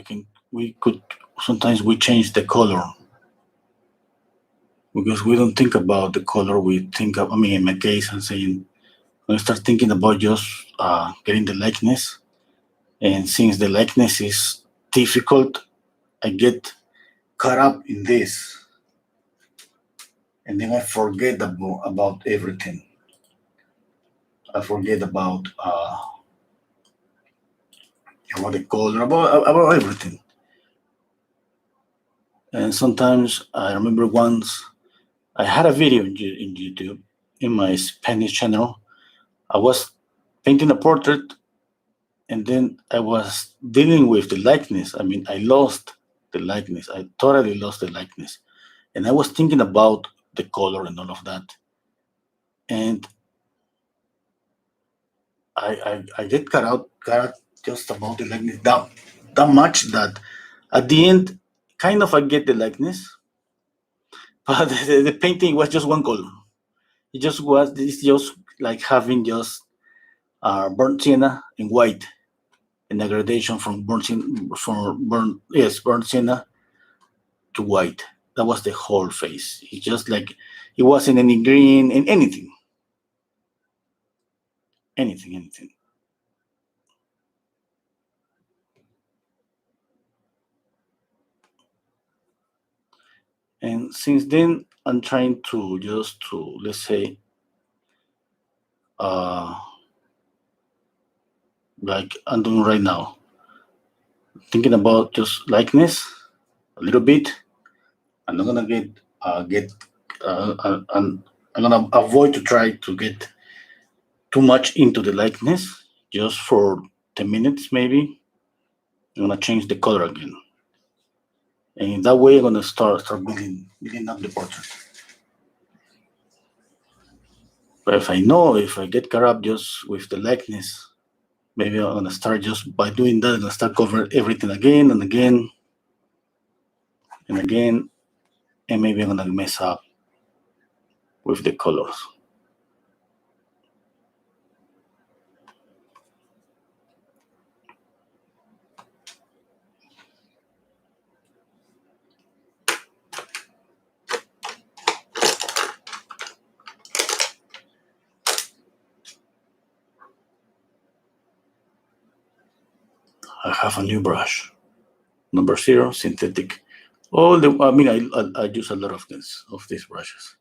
we could sometimes we change the color because we don't think about the color. We think of, I mean, in my case, I'm saying when I start thinking about just getting the likeness, and since the likeness is difficult, I get caught up in this, and then I forget about everything. I forget about the color, about everything. And sometimes I remember once I had a video in YouTube in my Spanish channel. I was painting a portrait, and then I was dealing with the likeness. I mean, I lost the likeness. I totally lost the likeness, and I was thinking about the color and all of that. And I get cut out just about the likeness that much that at the end, kind of I get the likeness, but the painting was just one color. It's just like having just burnt sienna in white, and a gradation from burnt sienna to white. That was the whole face. It's just like it wasn't any green and anything. And since then, I'm trying to just to let's say, uh, like I'm doing right now, thinking about just likeness a little bit. I'm not gonna get I'm gonna avoid to try to get too much into the likeness. Just for 10 minutes maybe. I'm gonna change the color again, and in that way I'm gonna start building up the portrait. But if I get caught up just with the likeness, maybe I'm gonna start just by doing that. I'm gonna start cover everything again and again and again, and maybe I'm gonna mess up with the colors. I have a new brush, number 0, synthetic. I mean, I use a lot of these brushes.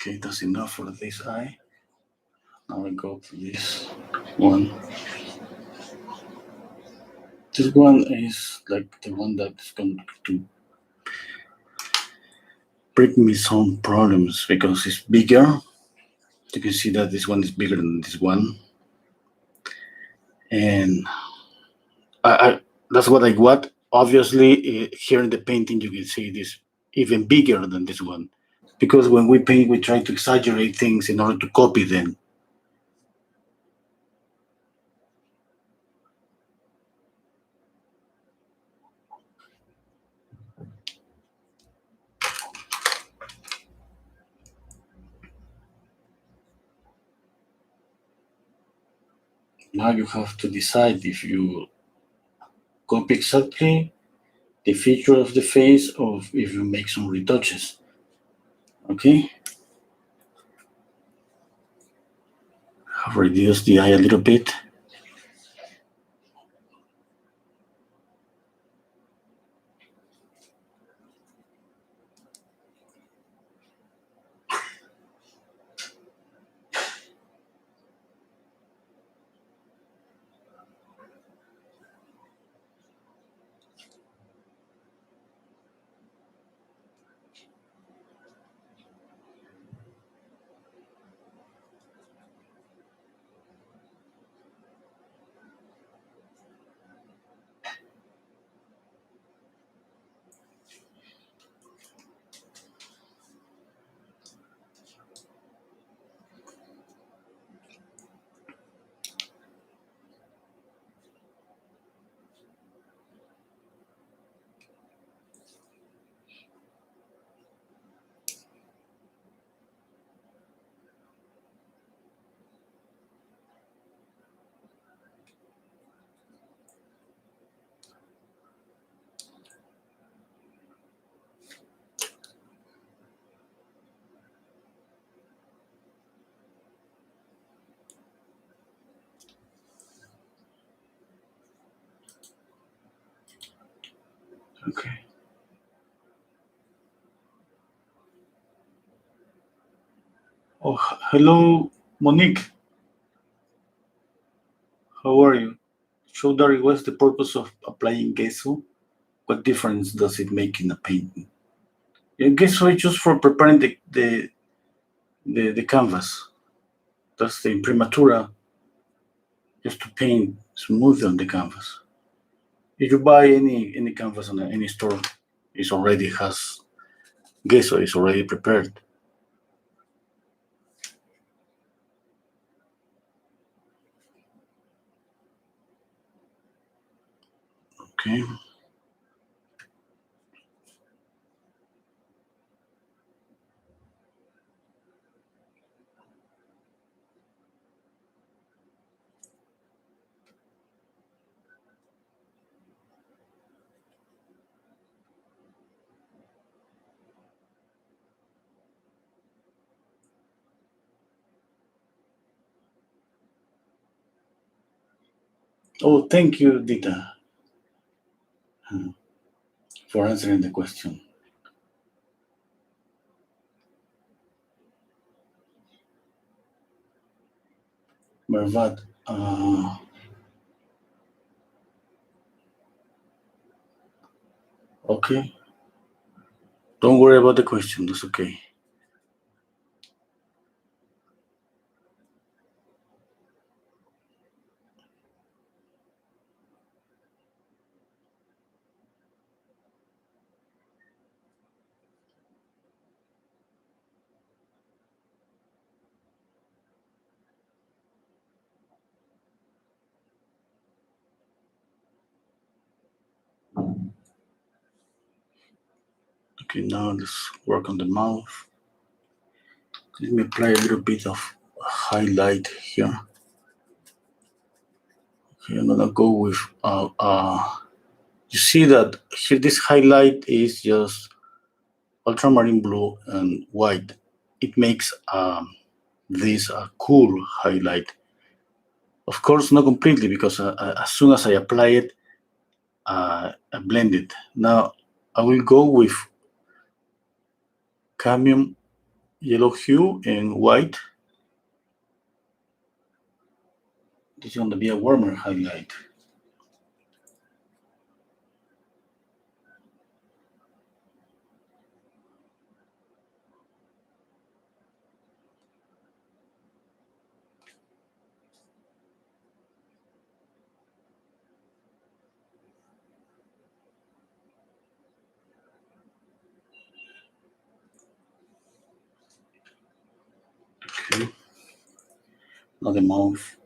Okay, that's enough for this eye. Now I go to this one. This one is like the one that's going to bring me some problems because it's bigger. You can see that this one is bigger than this one, and I that's what I got. Obviously, here in the painting, you can see this even bigger than this one, because when we paint, we try to exaggerate things in order to copy them. Now you have to decide if you copy exactly the feature of the face or if you make some retouches. Okay, I've reduced the eye a little bit. Okay. Oh, hello, Monique. How are you? So, Dari, what's the purpose of applying gesso? What difference does it make in a painting? Yeah, gesso is just for preparing the canvas. That's the imprimatura, just to paint smooth on the canvas. If you buy any canvas on any store, it already has gesso. It's already prepared. Okay. Oh, thank you, Dita, for answering the question. Mervat, okay. Don't worry about the question. That's okay. Okay, now let's work on the mouth. Let me apply a little bit of highlight here. Okay, I'm gonna go with you see that here this highlight is just ultramarine blue and white. It makes this a cool highlight. Of course, not completely because as soon as I apply it, I blend it. Now I will go with cadmium yellow hue and white. This is going to be a warmer highlight. Okay. Now the mouth.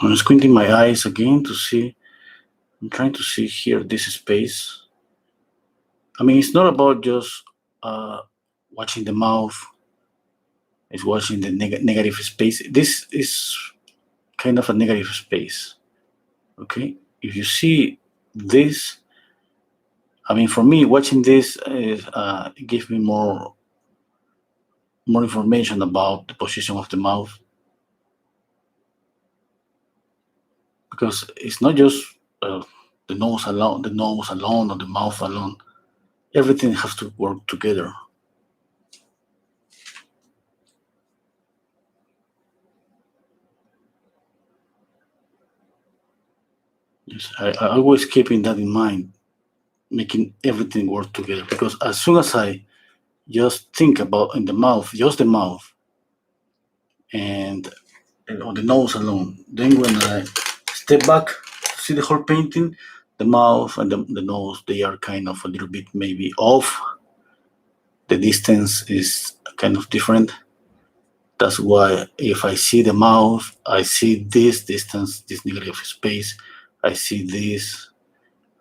I'm squinting my eyes again to see. I'm trying to see here this space. I mean, it's not about just watching the mouth. It's watching the negative space. This is kind of a negative space. Okay, if you see this, I mean, for me, watching this is it gives me more information about the position of the mouth, because it's not just the nose alone, or the mouth alone. Everything has to work together. Yes, I always keeping that in mind, making everything work together. Because as soon as I just think about in the mouth, just the mouth, and or the nose alone, then when I step back to see the whole painting, the mouth and the nose, they are kind of a little bit maybe off. The distance is kind of different. That's why if I see the mouth, I see this distance, this negative space. I see this.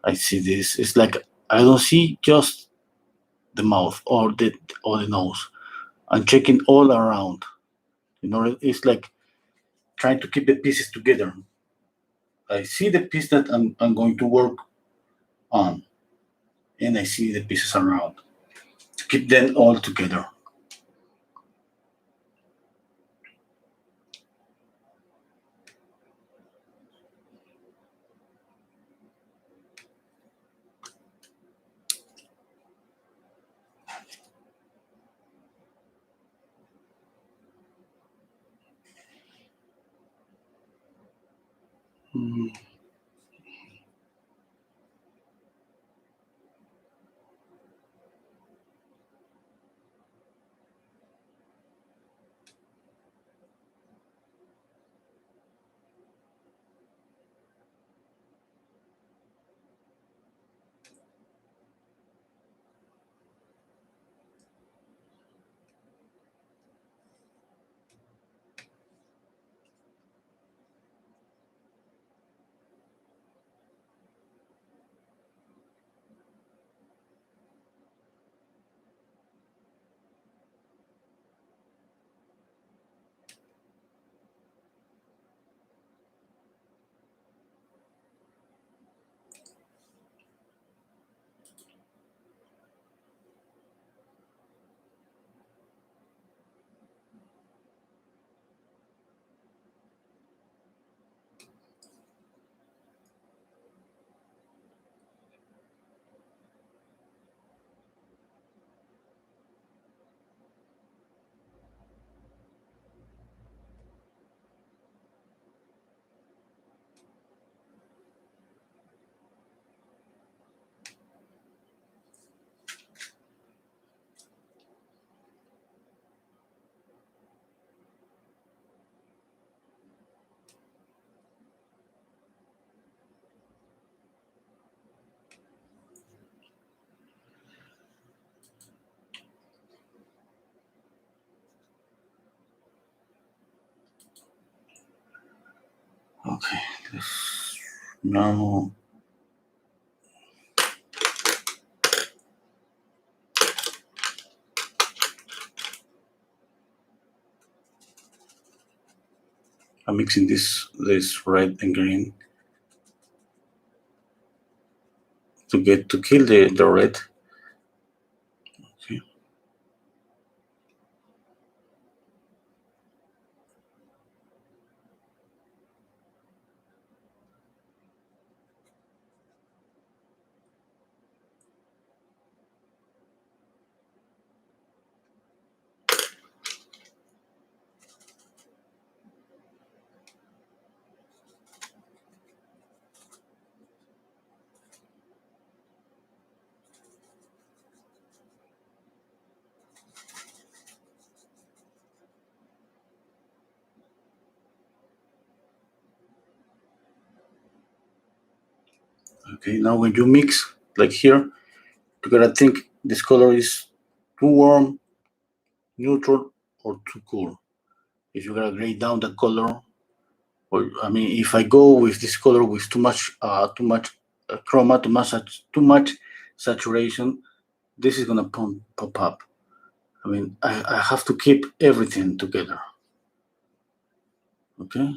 I see this. It's like I don't see just the mouth or the nose. I'm checking all around. You know, it's like trying to keep the pieces together. I see the piece that I'm going to work on, and I see the pieces around to keep them all together. Mm. Okay, now I'm mixing this red and green to kill the red. Okay. Okay, now when you mix, like here, you gotta think this color is too warm, neutral, or too cool. If you gotta grade down the color, or I mean, if I go with this color with too much chroma, too much saturation, this is gonna pop up. I mean, I have to keep everything together. Okay.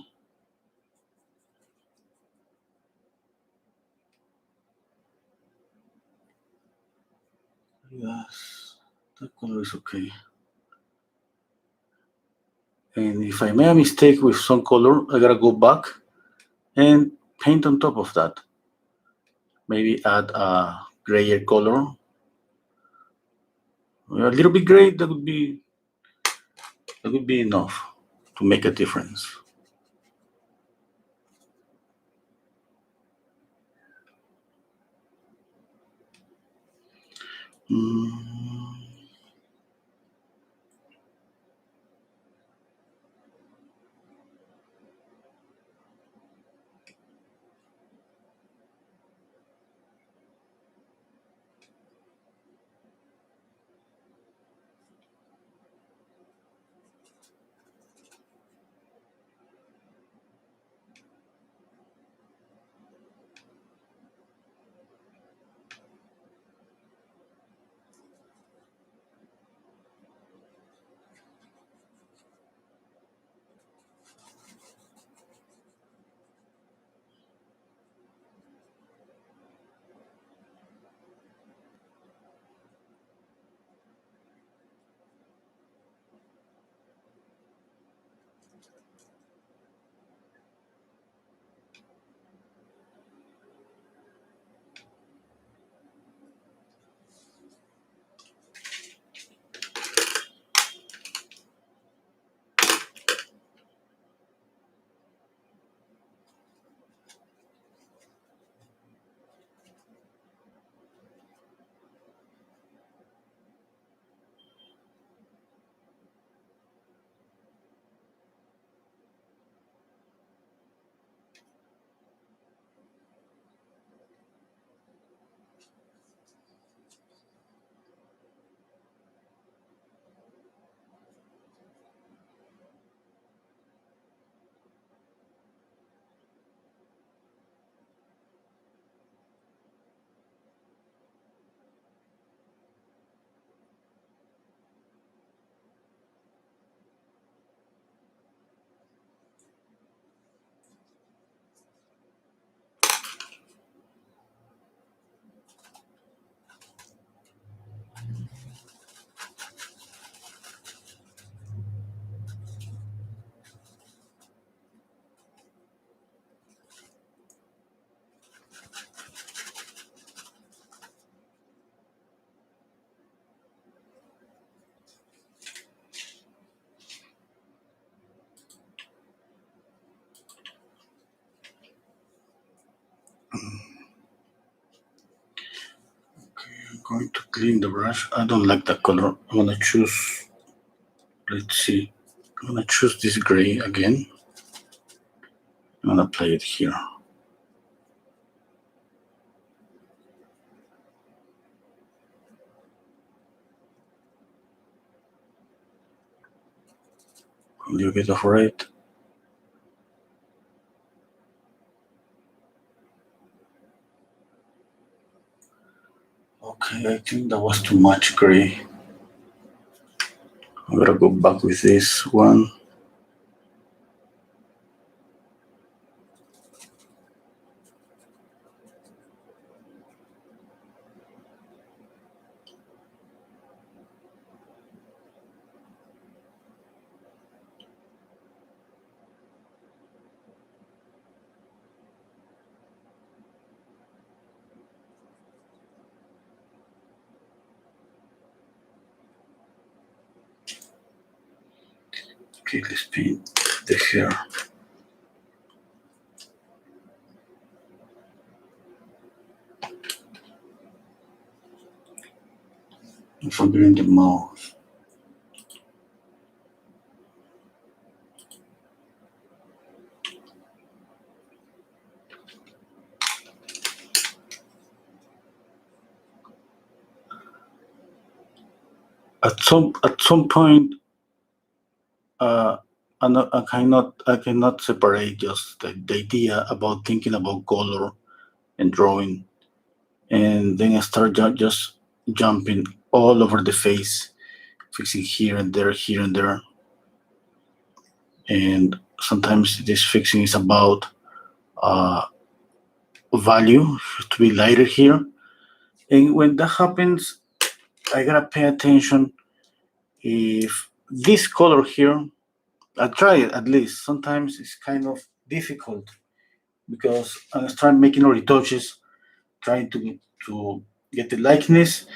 Yes, that color is okay. And if I make a mistake with some color, I gotta go back and paint on top of that. Maybe add a grayer color, a little bit gray. That would be enough to make a difference. Mm, okay, I'm going to clean the brush. I don't like that color. I'm gonna choose. Let's see. I'm gonna choose this gray again. I'm gonna apply it here. A little bit of red. Okay, I think that was too much gray. I'm gonna go back with this one. Okay, let's paint the hair. I'm forgetting the mouth. at some point, I cannot separate just the idea about thinking about color and drawing, and then I start just jumping all over the face, fixing here and there, and sometimes this fixing is about uh, value to be lighter here, and when that happens, I gotta pay attention if this color here. I try it at least. Sometimes it's kind of difficult because I start making retouches, trying to get the likeness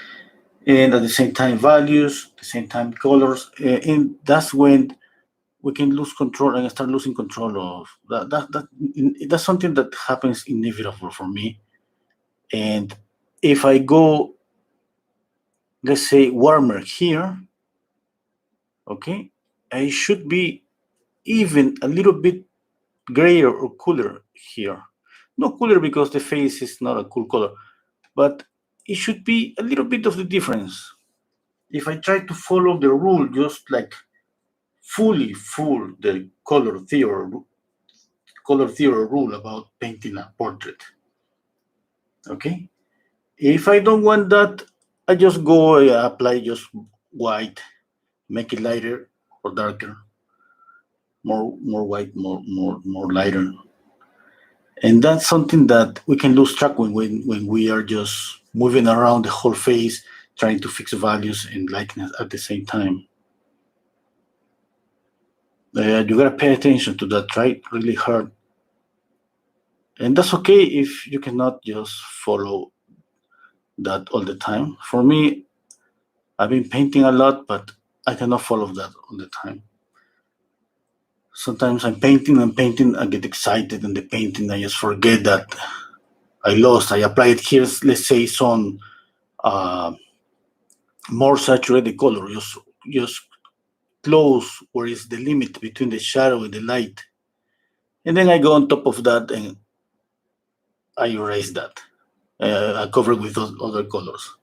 and at the same time values, at the same time colors, and that's when we can lose control and start losing control of that's something that happens inevitable for me. And if I go, let's say, warmer here, okay, I should be even a little bit grayer or cooler here. Not cooler because the face is not a cool color, but it should be a little bit of the difference. If I try to follow the rule, just like fully full the color theory rule about painting a portrait. Okay, if I don't want that, I just go apply just white, make it lighter or darker, more white, more lighter, and that's something that we can lose track when we are just moving around the whole face, trying to fix values and likeness at the same time. You gotta pay attention to that, right? Really hard, and that's okay if you cannot just follow that all the time. For me, I've been painting a lot, but I cannot follow that all the time. Sometimes I'm painting, I get excited in the painting, I just forget that I applied here, let's say, some uh, more saturated color, just close where is the limit between the shadow and the light. And then I go on top of that and I erase that. I cover it with those other colors.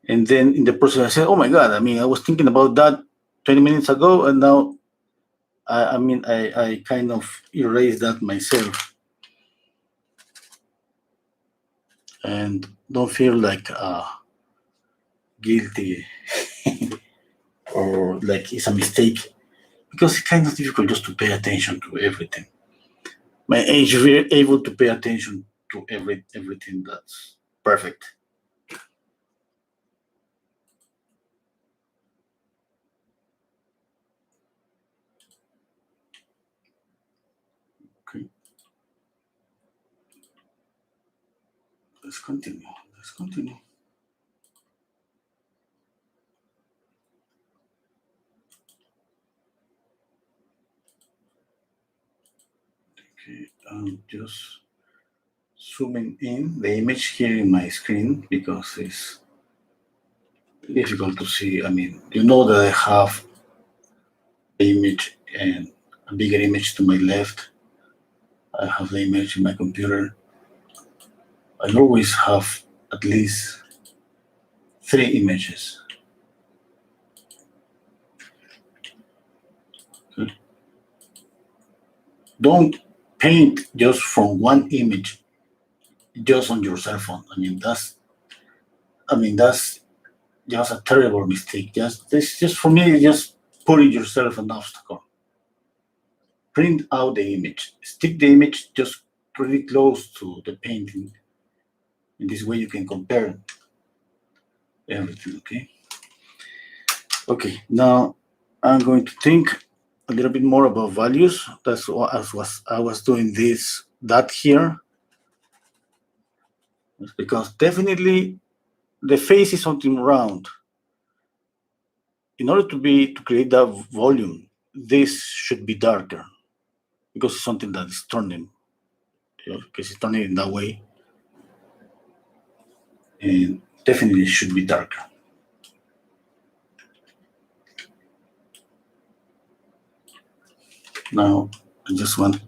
And then in the process, I said, oh my God, I mean, I was thinking about that 20 minutes ago, and now, I kind of erased that myself. And don't feel like guilty or like it's a mistake because it's kind of difficult just to pay attention to everything. My age, we're able to pay attention to everything that's perfect. Okay, let's continue. Let's continue. Okay, I'm just zooming in the image here in my screen because it's difficult to see. I mean, you know that I have the image and a bigger image to my left. I have the image in my computer. I always have at least 3 images. Okay. Don't paint just from one image just on your cell phone. That's just a terrible mistake. Just for me, just putting yourself an obstacle. Print out the image. Stick the image just pretty close to the painting. In this way, you can compare everything. Okay. Okay. Now I'm going to think a little bit more about values. That's what I was doing that here, because definitely the face is something round. In order to create that volume, this should be darker because it's something that is turning, because it's turning in that way, and definitely it should be darker. Now I just need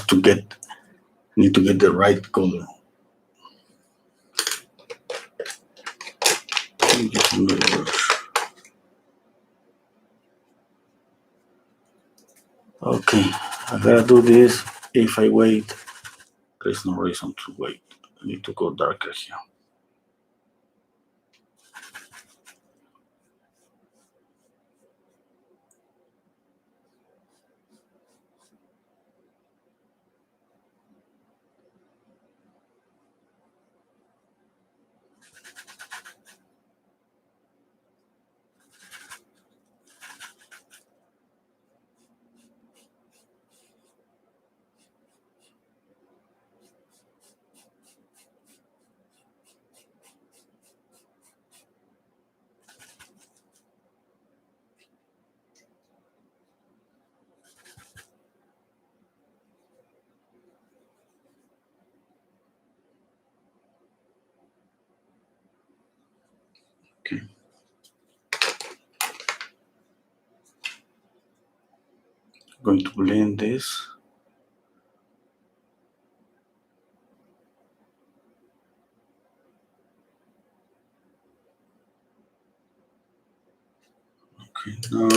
to get the right color. Let me get another brush. Okay, I gotta do this. If I wait, there's no reason to wait. I need to go darker here. Okay. I'm going to blend this. Okay, now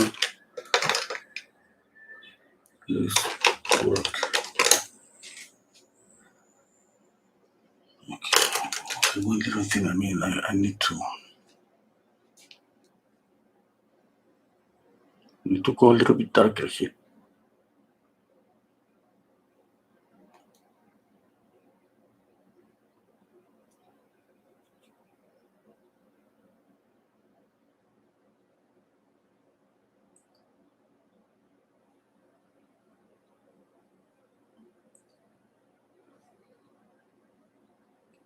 this work. Okay, one little thing. I need to go a little bit darker here.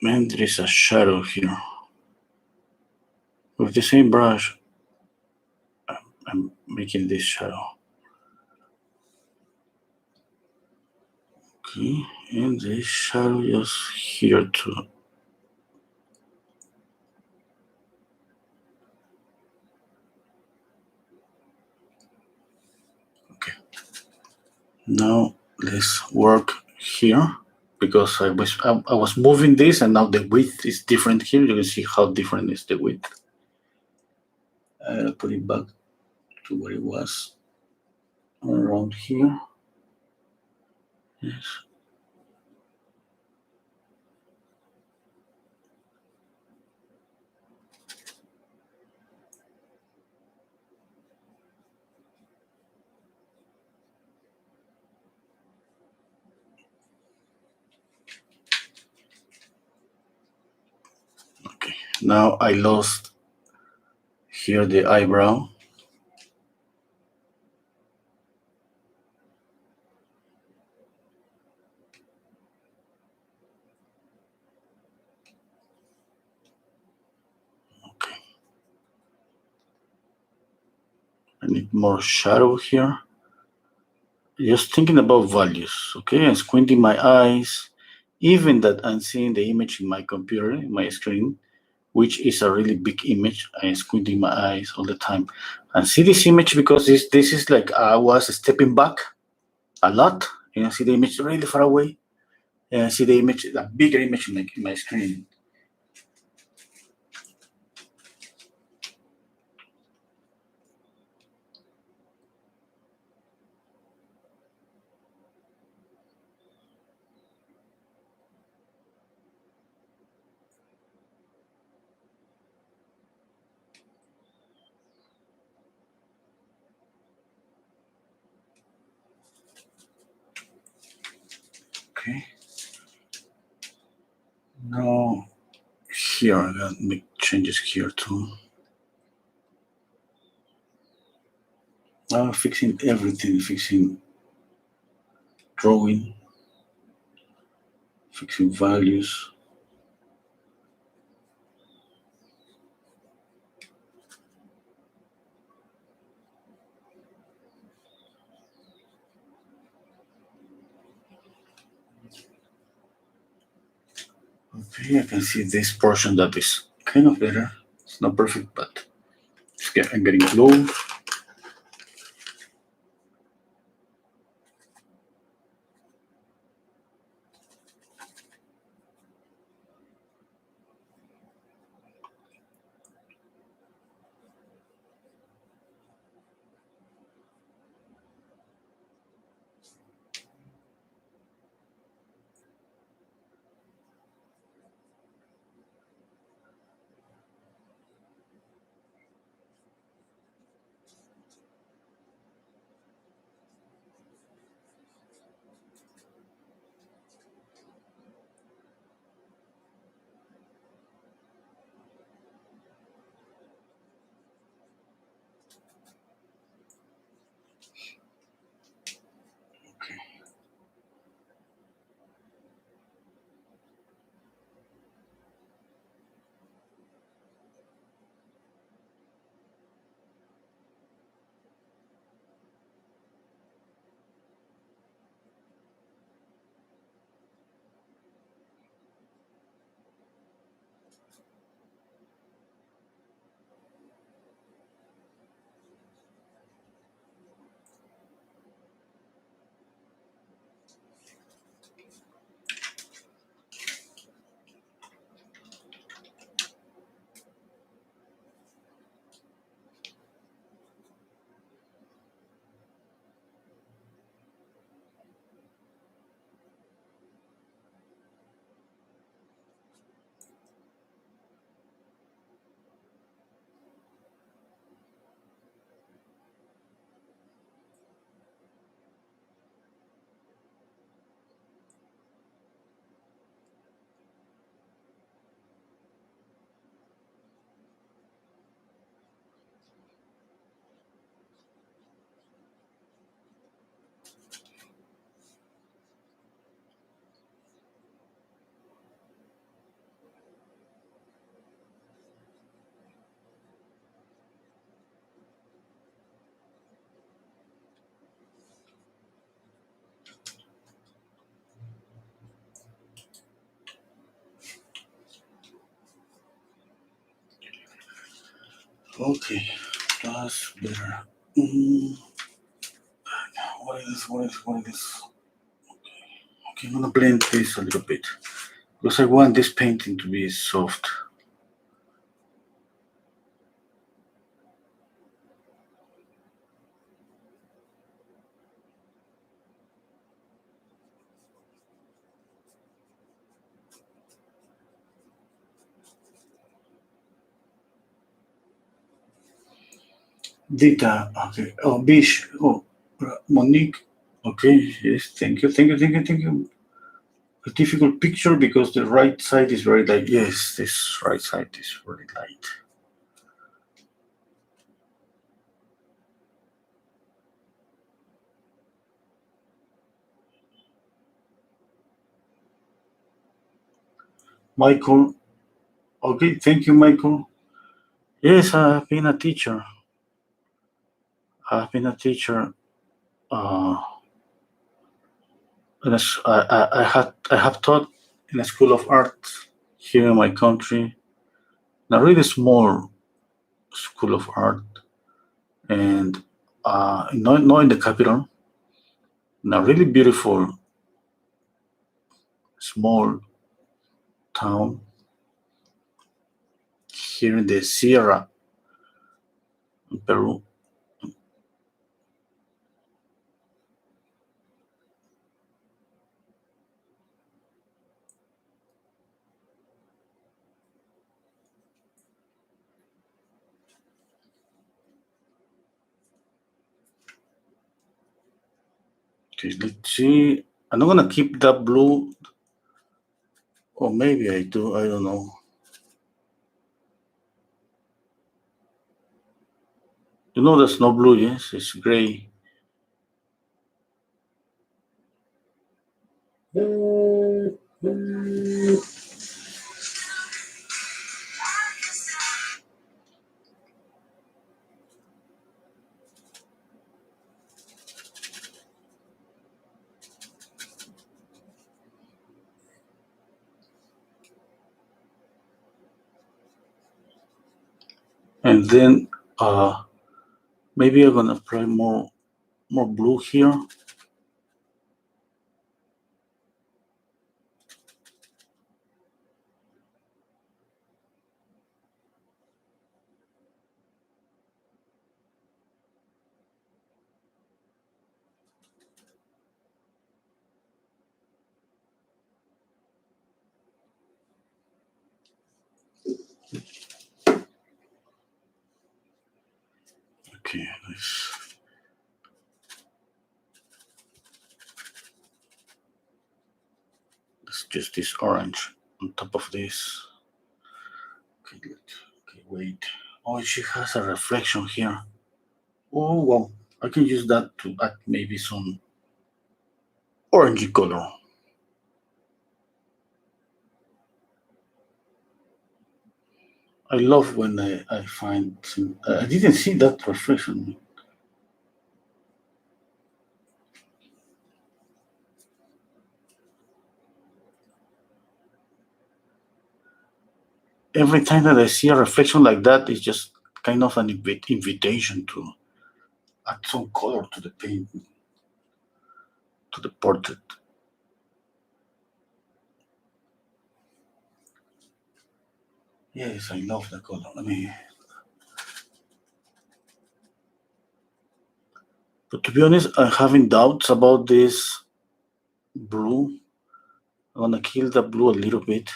Man, there is a shadow here. With the same brush, I'm making this shadow. Okay, and this shadow is here too. Okay. Now let's work here because I was moving this and now the width is different here. You can see how different is the width. I'll put it back to where it was around here. Yes. Okay. Now I lost here the eyebrow. Okay. I need more shadow here. Just thinking about values, okay, and squinting my eyes, even that I'm seeing the image in my computer, in my screen, which is a really big image. I'm squinting my eyes all the time and see this image because this is like I was stepping back a lot, and I see the image really far away, and I see the image, a bigger image in my screen. Okay. Now here I gotta make changes here too. Now fixing everything, fixing drawing, fixing values. Okay, I can see this portion that is kind of better. It's not perfect, but I'm getting close. Okay, that's better. What is this? Okay, I'm gonna blend this a little bit because I want this painting to be soft. Dita, okay. Oh, Bish. Oh, Monique. Okay, yes, thank you. A difficult picture because the right side is very light. Yes, this right side is very light. Michael. Okay, thank you, Michael. Yes, I've been a teacher. I've been a teacher. Uh, I have taught in a school of art here in my country, in a really small school of art, and not in the capital, in a really beautiful small town here in the Sierra in Peru. Okay, let's see. I'm not gonna keep that blue, or maybe I do. I don't know. You know, there's no blue. Yes, it's gray. And then maybe I'm gonna apply more blue here. Okay, let's just this orange on top of this. Okay, good. Okay, wait. Oh, she has a reflection here. Oh, well, I can use that to add maybe some orangey color. I love when I find some, I didn't see that reflection. Every time that I see a reflection like that, it's just kind of an invitation to add some color to the paint, to the portrait. Yes, I love the color. But to be honest, I'm having doubts about this blue. I'm gonna kill the blue a little bit.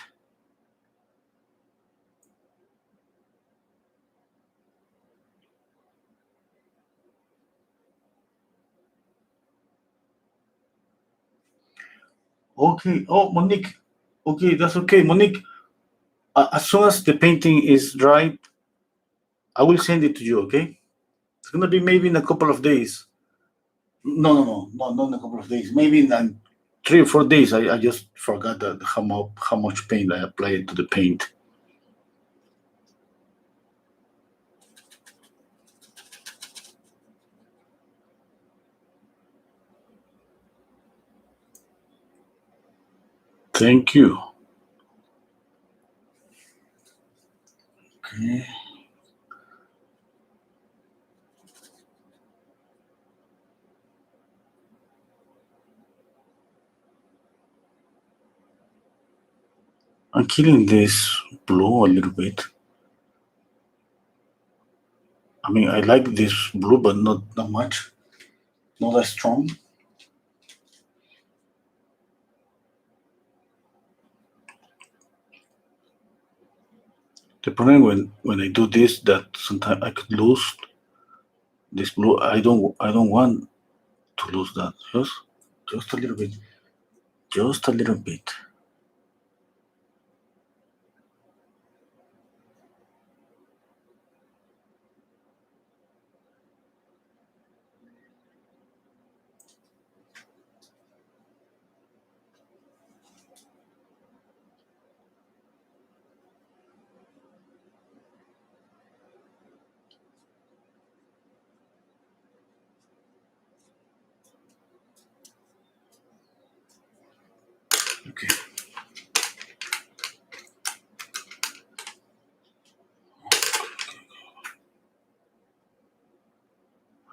Okay. Oh, Monique. Okay, that's okay. Monique, as soon as the painting is dry, I will send it to you, okay? It's gonna be maybe in a couple of days. No, not in a couple of days. Maybe in 3 or 4 days. I just forgot that how much paint I applied to the paint. Thank you. Okay. I'm killing this blue a little bit. I mean, I like this blue, but not that much, not that strong. The problem when I do this that sometimes I could lose this blue. I don't want to lose that. Just a little bit. Just a little bit. Okay.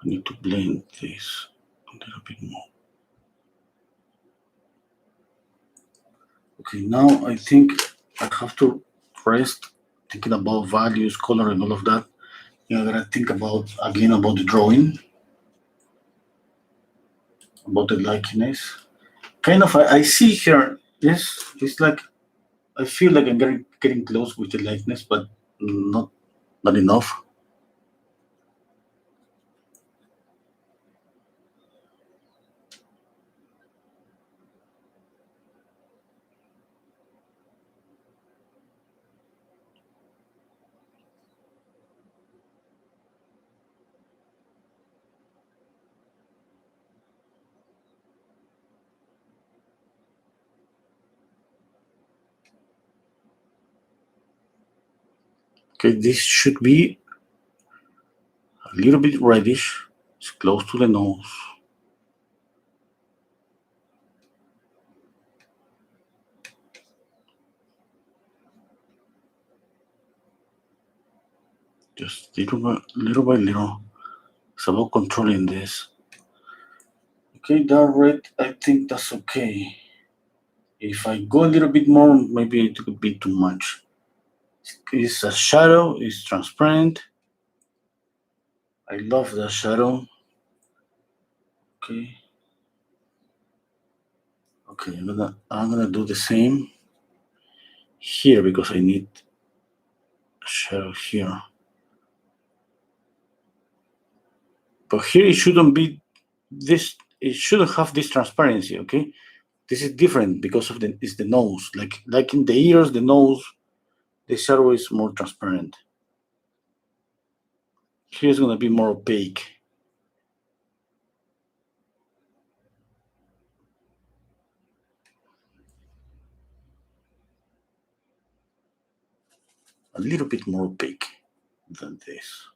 I need to blend this a little bit more. Okay, now I think I have to rest thinking about values, color, and all of that. I gotta think about again about the drawing, about the likeness. Kind of, I see here. Yes, it's like I feel like I'm getting close with the likeness, but not enough. Okay, this should be a little bit reddish. It's close to the nose. Just little by little. It's about controlling this. Okay, that red, I think that's okay. If I go a little bit more, maybe it could be too much. It's a shadow, it's transparent. I love the shadow. Okay. Okay, I'm gonna do the same here because I need a shadow here. But here it shouldn't be this. It shouldn't have this transparency. Okay, this is different because of it's the nose. Like in the ears, the nose, the shadow is more transparent. Here it's gonna be more opaque. A little bit more opaque than this.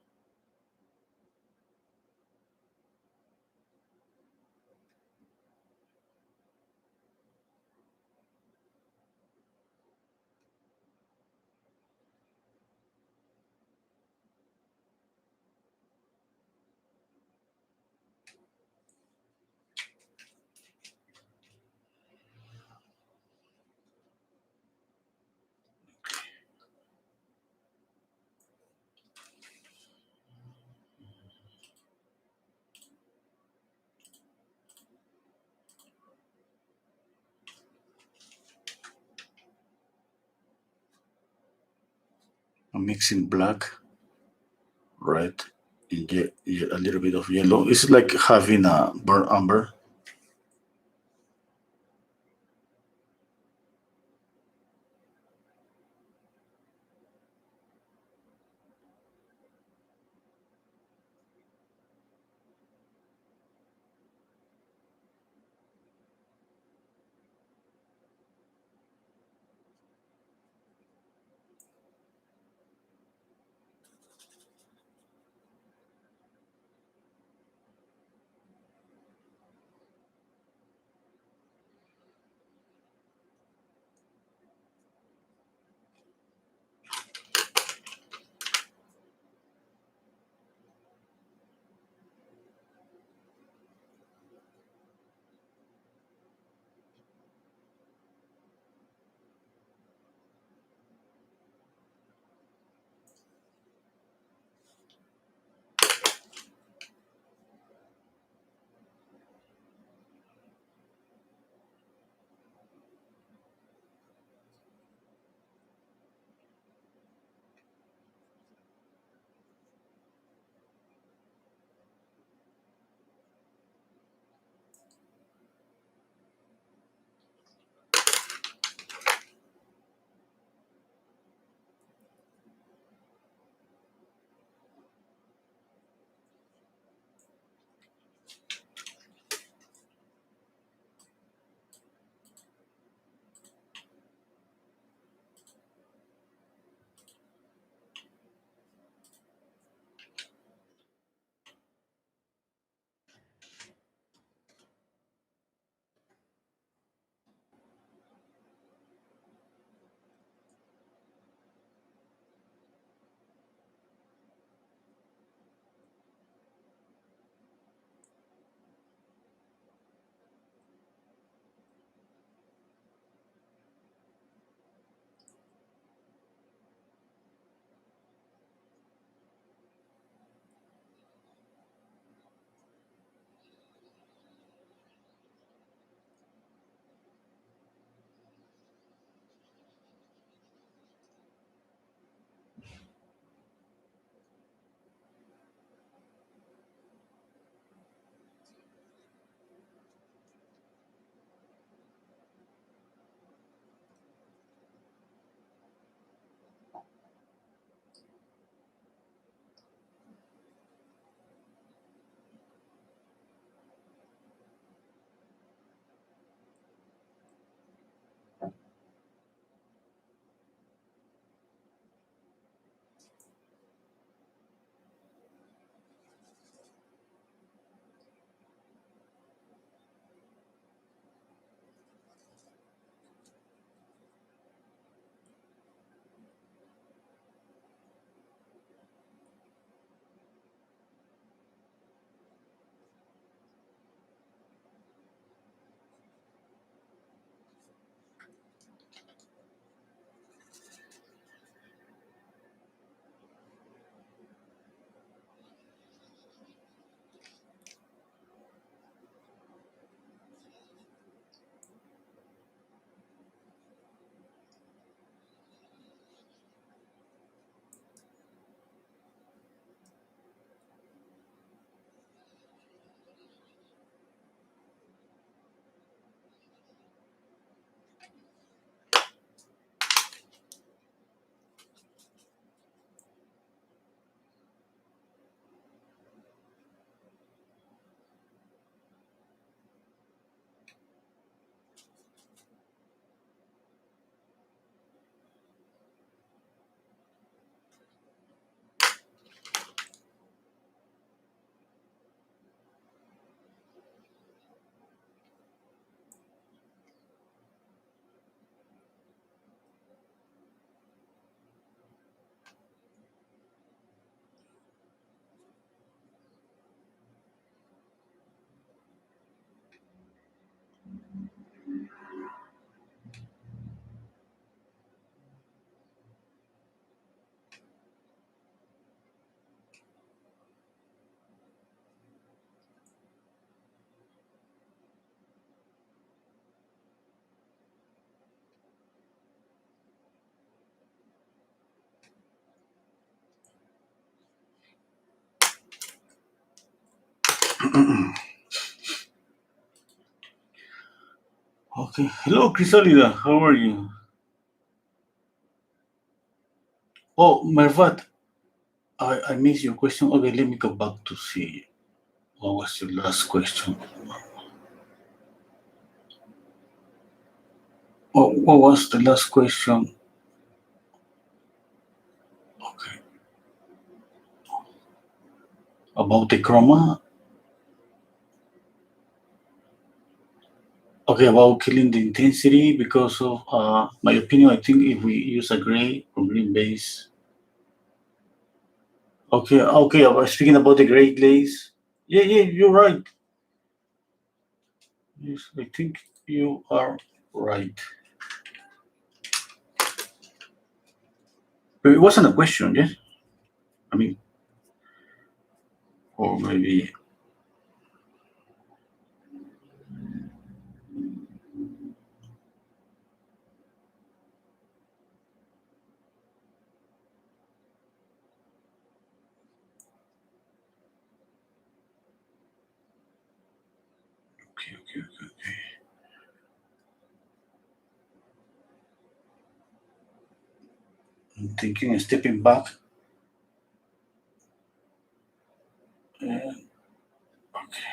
I'm mixing black, red, and a little bit of yellow. It's like having a burnt umber. Okay. Hello, Crisalida. How are you? Oh, Mervat, I missed your question. Okay, let me go back to see what was your last question. What was the last question? Okay. About the chroma? Okay, about killing the intensity because of my opinion. I think if we use a gray or green base. Okay, okay. I was speaking about the gray glaze. Yeah, yeah, you're right. Yes, I think you are right. But it wasn't a question, yes? I mean, or maybe. Okay, okay, okay, okay. I'm thinking, stepping back. And, okay,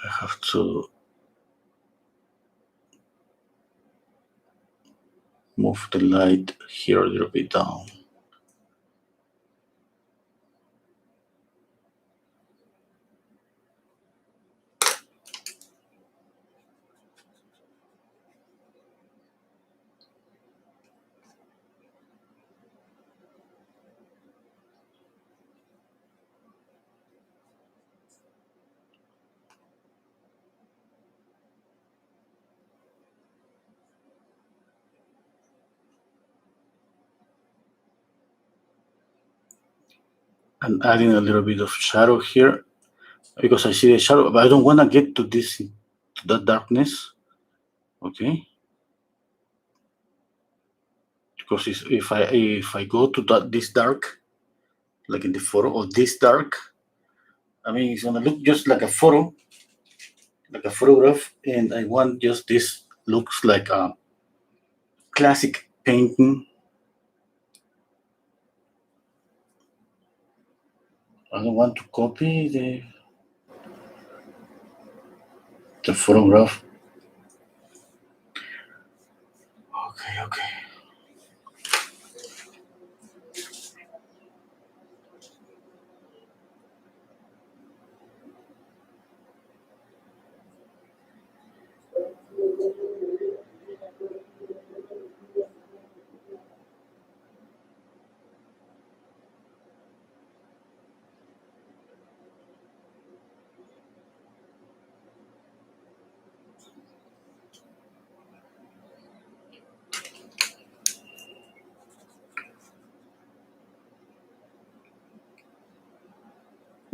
I have to move the light here a little bit down. And adding a little bit of shadow here because I see the shadow, but I don't want to get to this, to that darkness. Okay, because if I go to this dark, like in the photo, or this dark, I mean it's gonna look just like a photo, like a photograph, and I want just this looks like a classic painting. I don't want to copy the photograph. Okay, okay.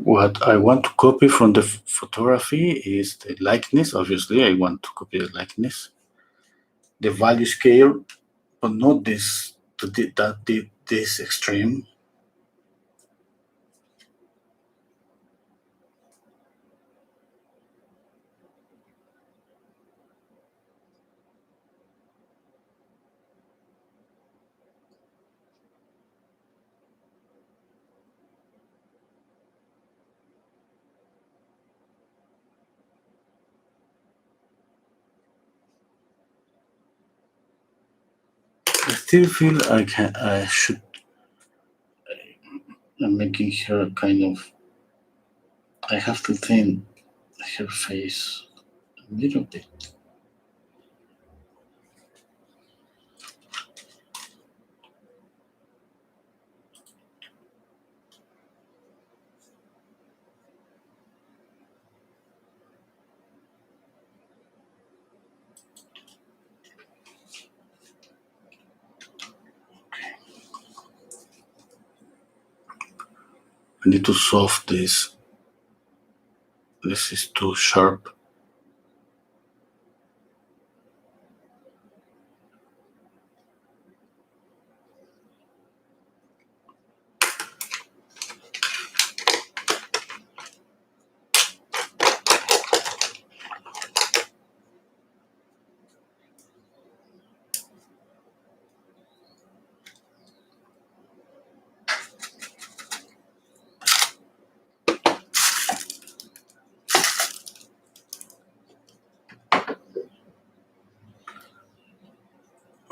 What I want to copy from the photography is the likeness. Obviously, I want to copy the likeness, the value scale, but not this to this extreme. I still feel I should. I'm making her kind of. I have to thin her face a little bit. I need to soften this. This is too sharp.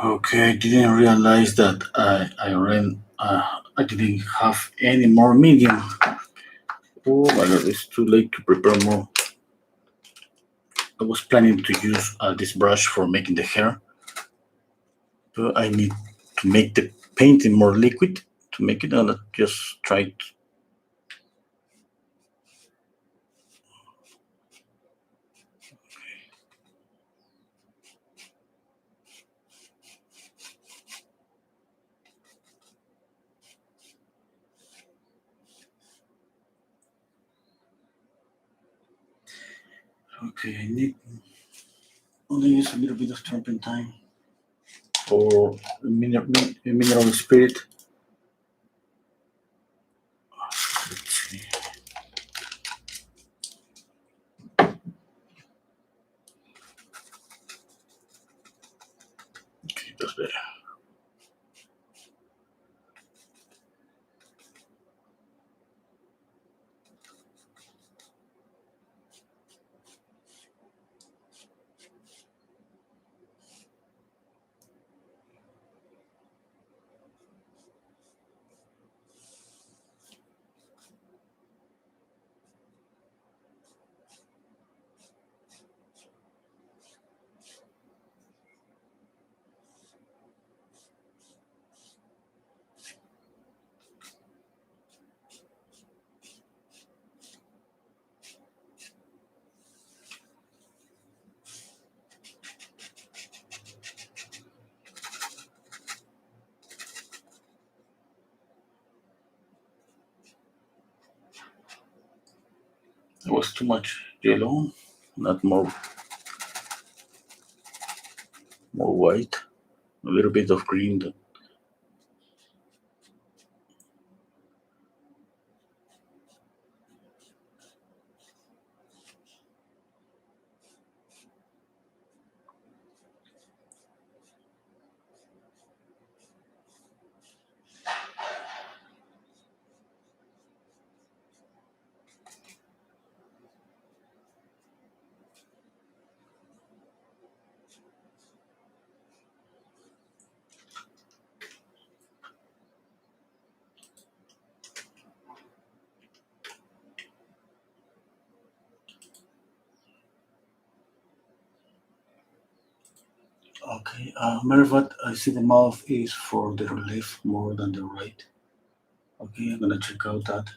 Okay, I didn't realize that I didn't have any more medium. Oh my god, it's too late to prepare more. I was planning to use this brush for making the hair, but I need to make the painting more liquid to make it, and just try it. Okay, I need only use a little bit of turpentine or mineral spirit. Let's see. Okay, that's better. It was too much yellow, not more white. A little bit of green. Okay, matter of fact, I see the mouth is for the left more than the right. Okay, I'm gonna check out that.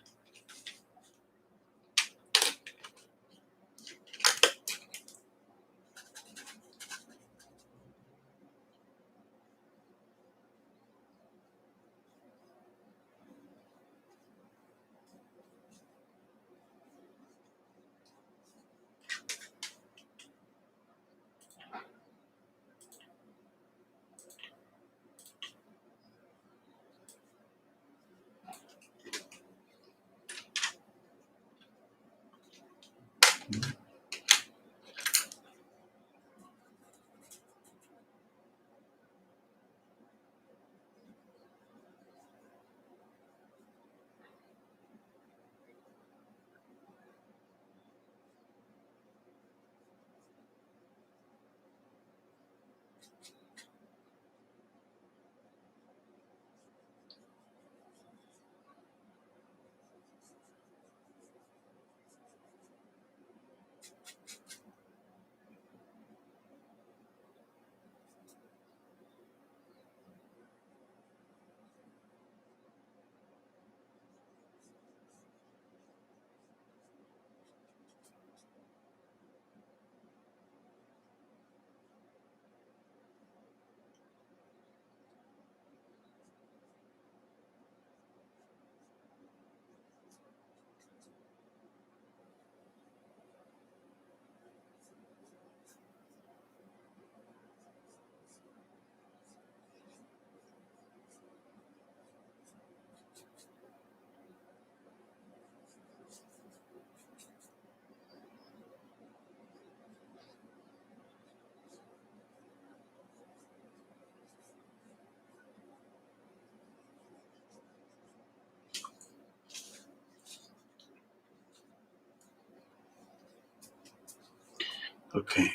Okay,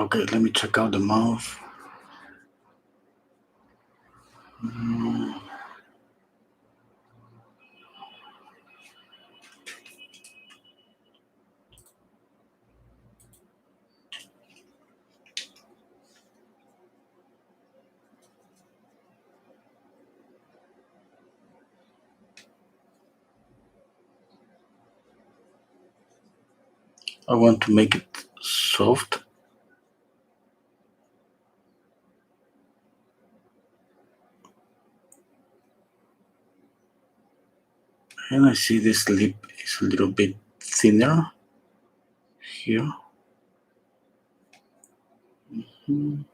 okay. Let me check out the mouth. I want to make it soft. And I see this lip is a little bit thinner here. Mhm.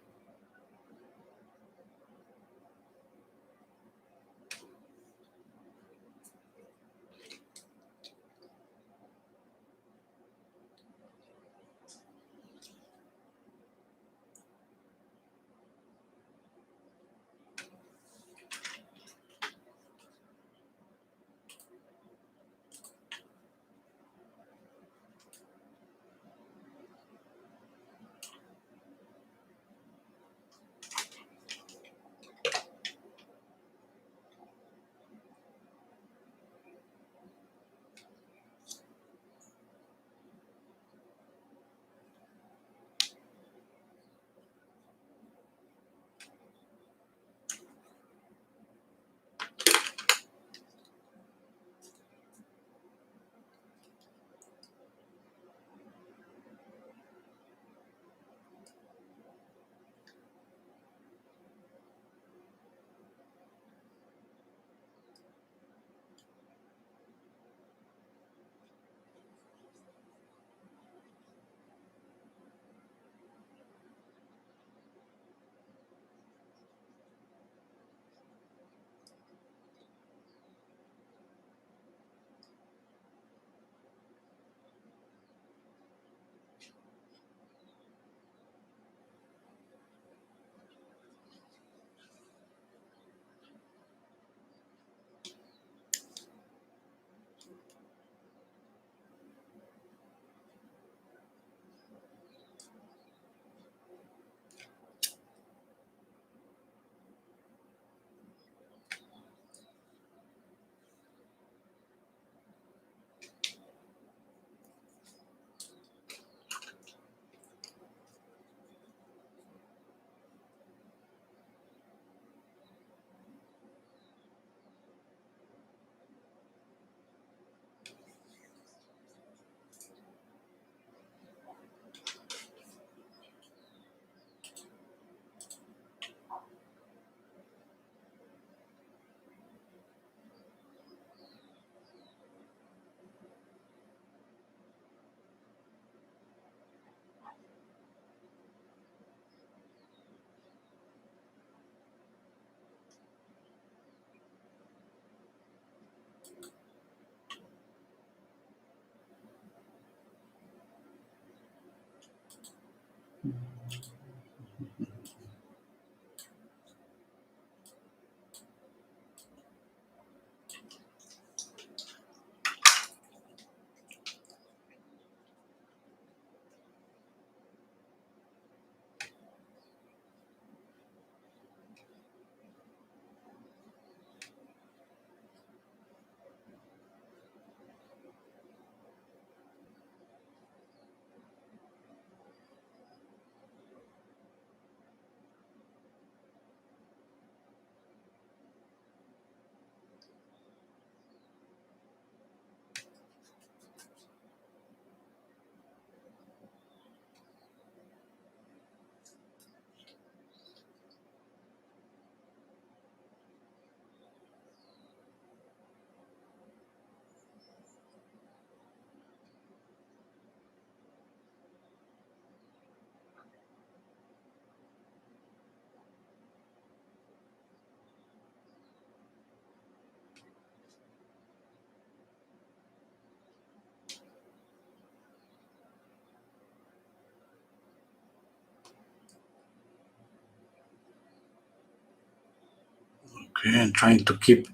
Okay, I'm trying to keep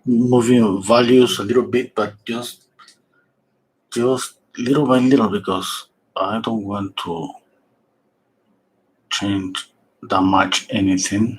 moving values a little bit, but just little by little because I don't want to change that much anything.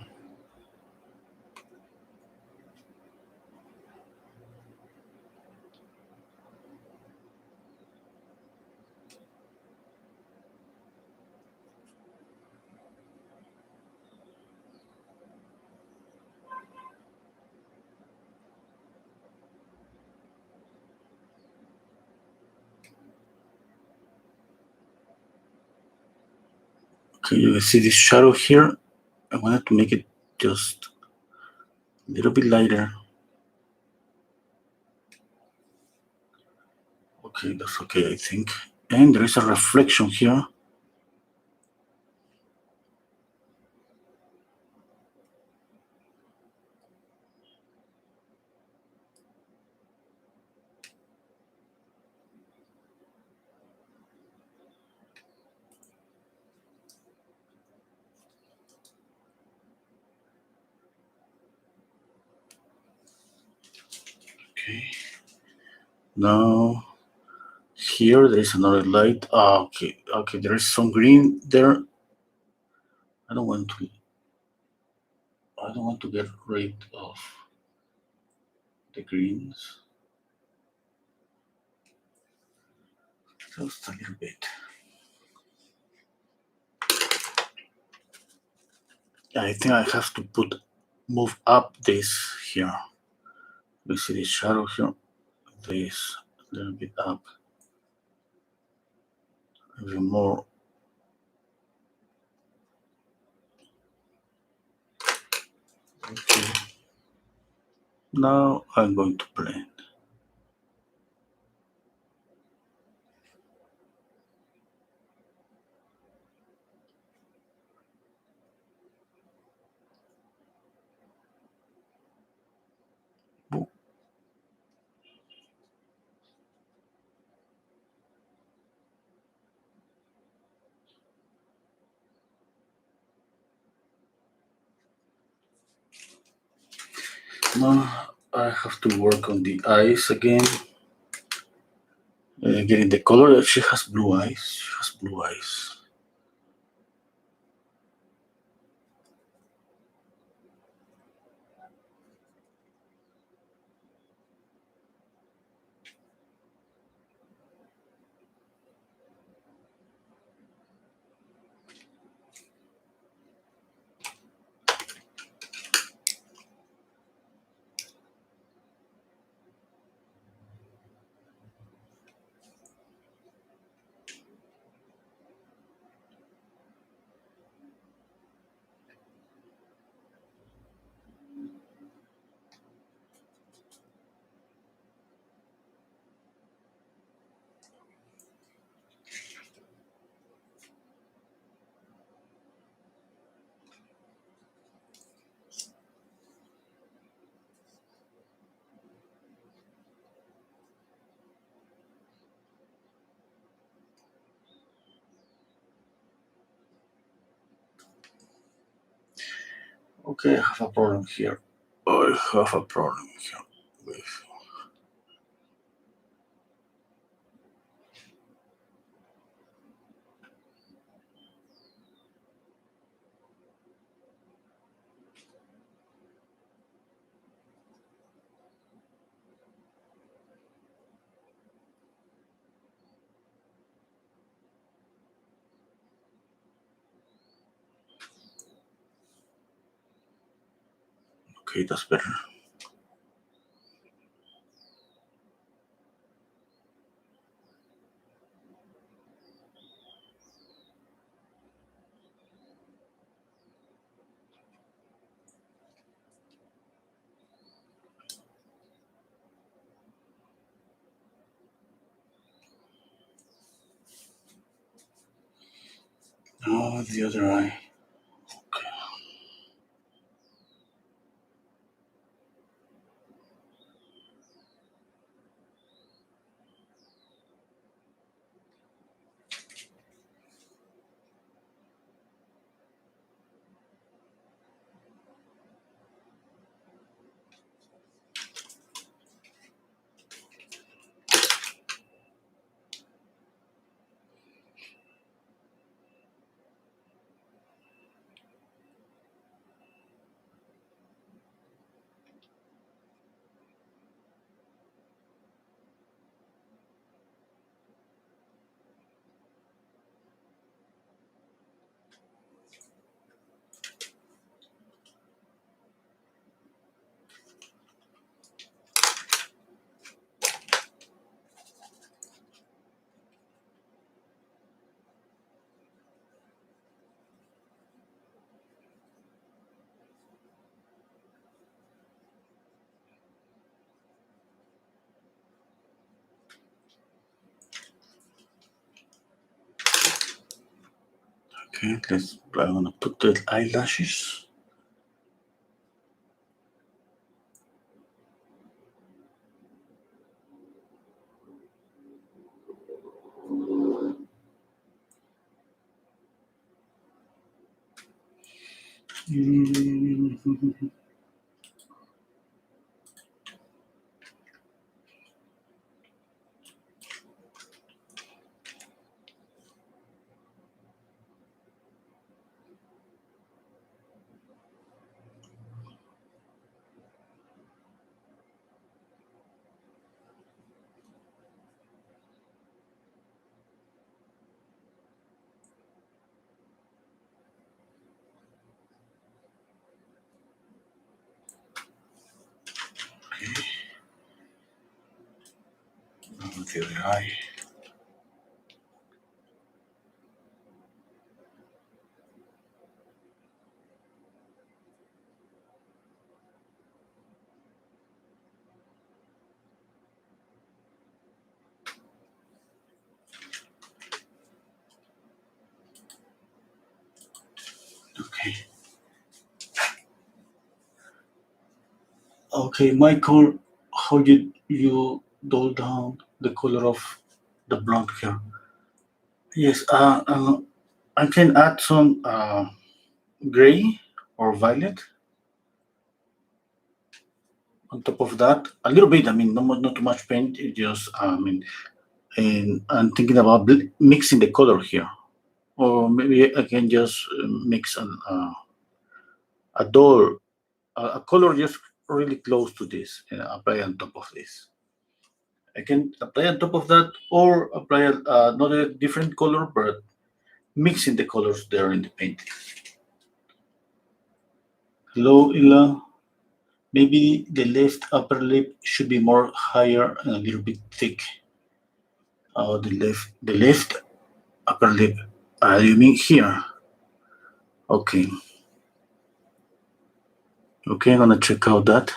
Okay, you can see this shadow here. I wanted to make it just a little bit lighter. Okay, that's okay, I think. And there is a reflection here. Okay. Now here there is another light. Okay, there is some green there. I don't want to get rid of the greens. Just a little bit. I think I have to move up this here. We see the shadow here. This a little bit up. Even more. Okay. Now I'm going to blend. Now I have to work on the eyes again. Getting the color. She has blue eyes. She has blue eyes. Okay, I have a problem here. I have a problem here with. Okay, that's better. Now the other eye. Okay. Okay, I'm gonna put the eyelashes. The other eye. Okay. Okay, Michael, how you dull down the color of the blonde hair? Yes, I can add some gray or violet on top of that. A little bit. I mean, not too much paint. Just I mean, and I'm thinking about mixing the color here, or maybe I can just mix a dull a color just really close to this and apply on top of this. I can apply on top of that or apply another different color, but mixing the colors there in the painting. Hello, Ila. Maybe the left upper lip should be more higher and a little bit thick. The left upper lip. You mean here? Okay. Okay, I'm gonna check out that.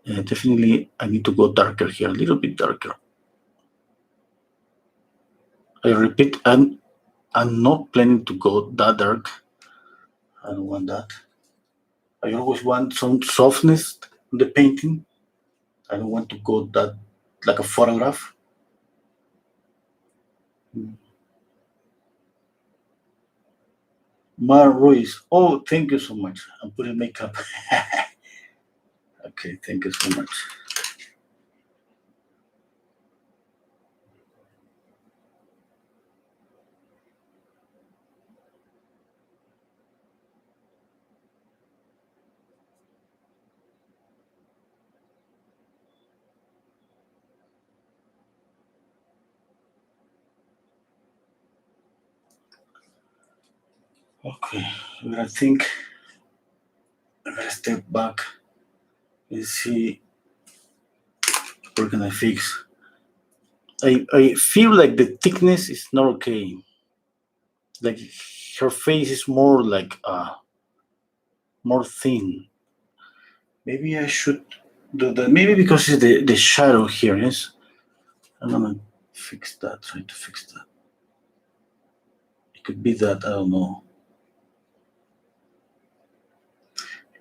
Definitely, I need to go darker here, a little bit darker. I repeat, I'm not planning to go that dark. I don't want that. I always want some softness in the painting. I don't want to go that like a photograph. Mar Ruiz. Oh, thank you so much. I'm putting makeup. Okay, thank you so much. Okay, I think I'm gonna step back and see where can I fix. I feel like the thickness is not okay. Like her face is more like more thin. Maybe I should do that. Maybe because it's the shadow here, yes? I'm gonna fix that, try to fix that. It could be that, I don't know.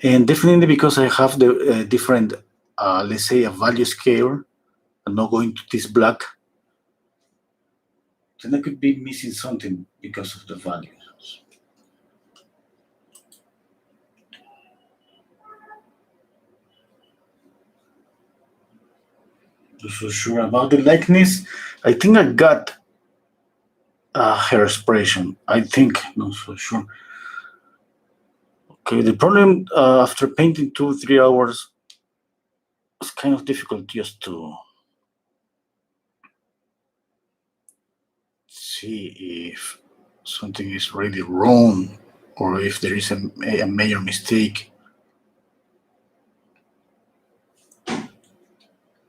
And definitely because I have the different, let's say, a value scale, and not going to this black, then I could be missing something because of the values. Not so sure about the likeness. I think I got her expression. I think, not so sure. Okay, the problem after painting 2-3 hours, it's kind of difficult just to see if something is really wrong or if there is a major mistake.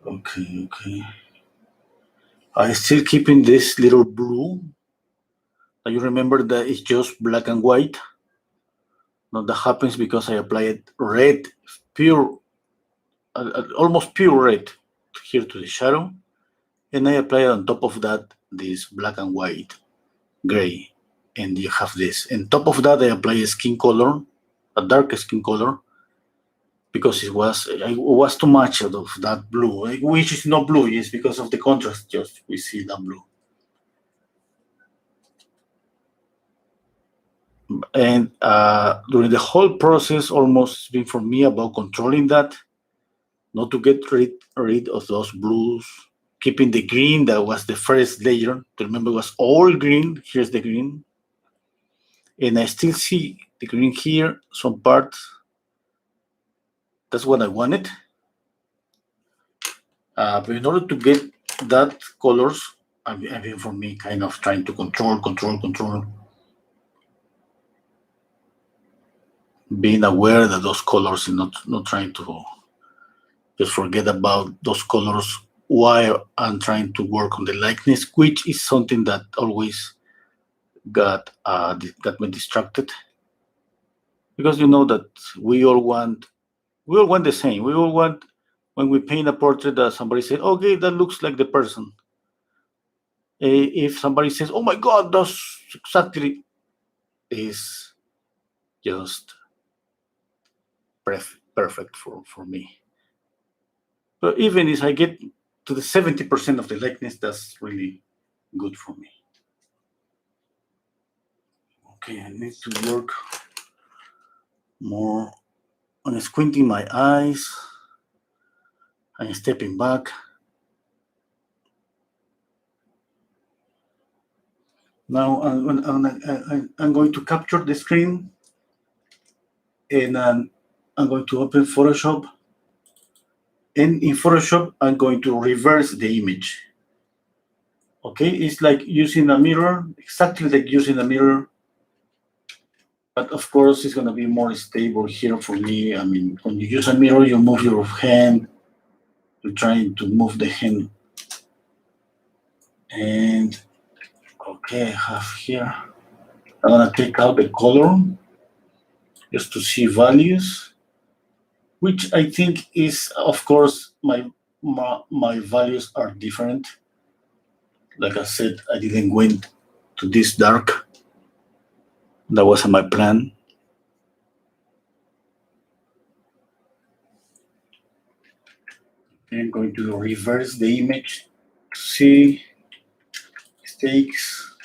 Okay. I still keeping this little blue. You remember that it's just black and white? Now that happens because I applied red, pure, almost pure red here to the shadow. And I apply on top of that this black and white gray. and you have this. On top of that, I apply a skin color, a dark skin color, because it was too much of that blue, which is not blue. It's because of the contrast. Just we see that blue. And during the whole process, almost it's been for me about controlling that, not to get rid of those blues, keeping the green that was the first layer. To remember, it was all green. Here's the green. And I still see the green here, some parts. That's what I wanted. But in order to get that colors, I mean, for me, kind of trying to control. Being aware that those colors and not trying to just forget about those colors while I'm trying to work on the likeness, which is something that always got me distracted. Because you know that we all want the same. We all want, when we paint a portrait, that somebody says, okay, that looks like the person. If somebody says, oh my God, that's exactly, is just perfect for me. But even if I get to the 70% of the likeness, that's really good for me. Okay, I need to work more on squinting my eyes and stepping back. Now I'm going to capture the screen, and I'm going to open Photoshop. And in Photoshop, I'm going to reverse the image. Okay, it's like using a mirror, exactly like using a mirror. But of course, it's going to be more stable here for me. I mean, when you use a mirror, you move your hand. You're trying to move the hand. And okay, I have here. I'm going to take out the color just to see values, which I think is, of course, my values are different. Like I said, I didn't went to this dark. That wasn't my plan. I'm going to reverse the image to see mistakes.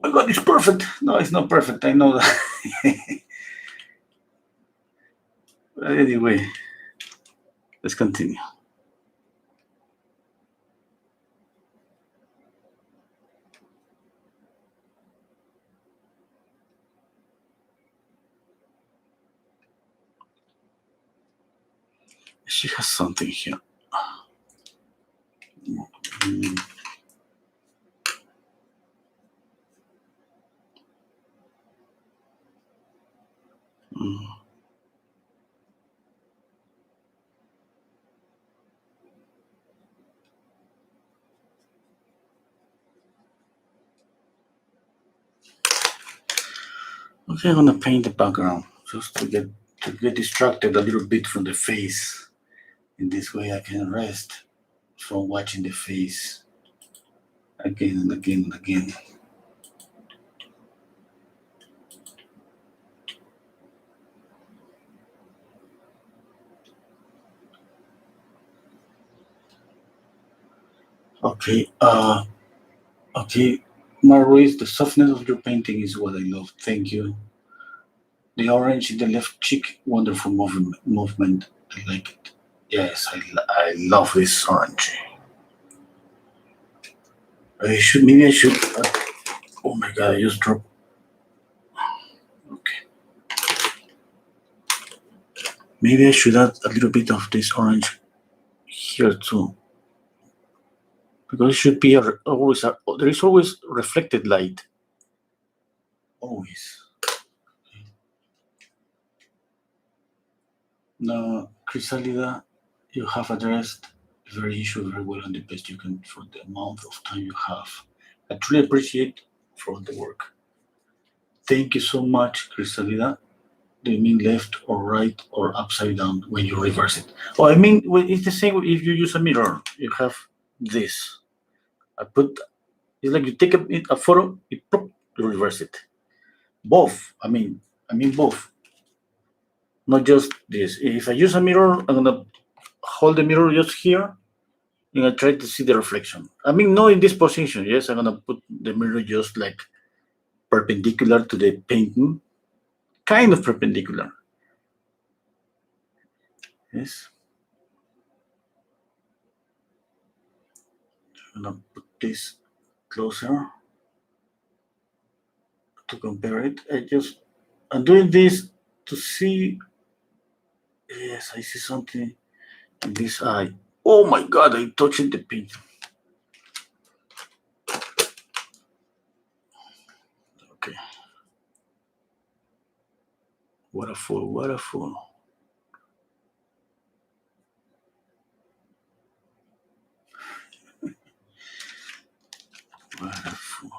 Oh my God, it's perfect. No, it's not perfect. I know that. But anyway, let's continue. She has something here. Okay, I'm gonna paint the background just to get distracted a little bit from the face. In this way, I can rest from watching the face again and again and again. Okay, okay, Maruiz, the softness of your painting is what I love. Thank you. The orange in the left cheek, wonderful movement. I like it. Yes, I love this orange. Maybe I should. Oh my God, I just dropped. Okay. Maybe I should add a little bit of this orange here too. Because it should be always, there is always reflected light. Always. Okay. Now, Chrysalida, you have addressed the very issue very well and the best you can for the amount of time you have. I truly appreciate for the work. Thank you so much, Chrysalida. Do you mean left or right or upside down when you reverse it? Oh, I mean, it's the same if you use a mirror. You have this. I put It's like you take a photo, you reverse it. Both. I mean both. Not just this. If I use a mirror, I'm gonna hold the mirror just here. I'm gonna try to see the reflection. I mean, not in this position. Yes, I'm gonna put the mirror just like perpendicular to the painting, kind of perpendicular. Yes. I'm gonna put this closer to compare it. I'm doing this to see. Yes, I see something in this eye. Oh my God! I touched the paint. Okay. What a fool! What a fool! What a fool!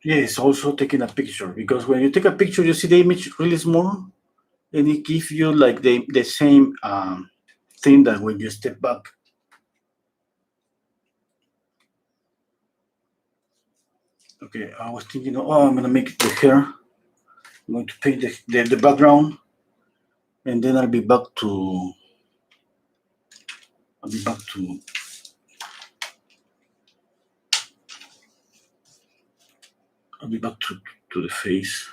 Yes, also taking a picture, because when you take a picture, you see the image really small, and it gives you like the same thing that when you step back. Okay, I was thinking, oh, I'm gonna make the hair. I'm going to paint the background, and then I'll be back to I'll be back to I'll be back to the face.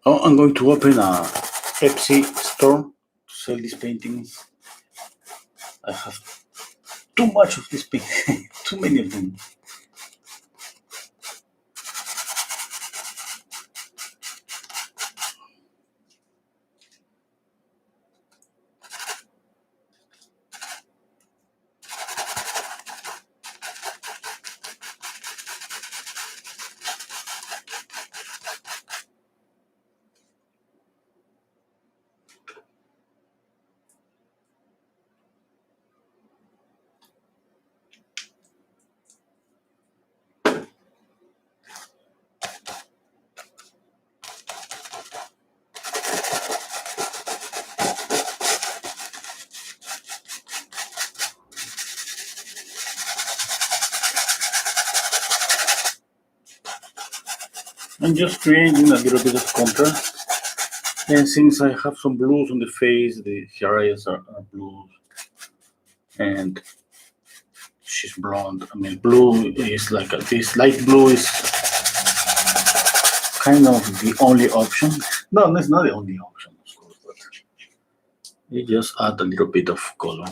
Oh, I'm going to open a Etsy store to sell these paintings. I have too much of this painting, too many of them. I'm just creating a little bit of contrast. And since I have some blues on the face, the areas are blue, and she's blonde. I mean, blue is like this light blue is kind of the only option. No, that's not the only option, of course, but you just add a little bit of color.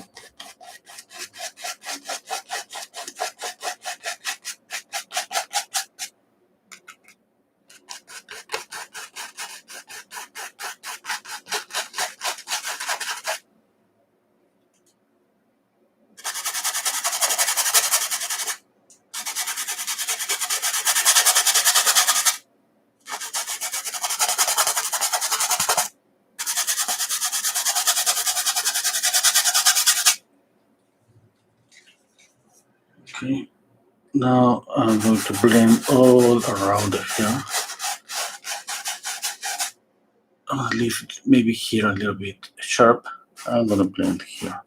Okay, now I'm going to blend all around the hair. I'm gonna leave it maybe here a little bit sharp. I'm gonna blend here.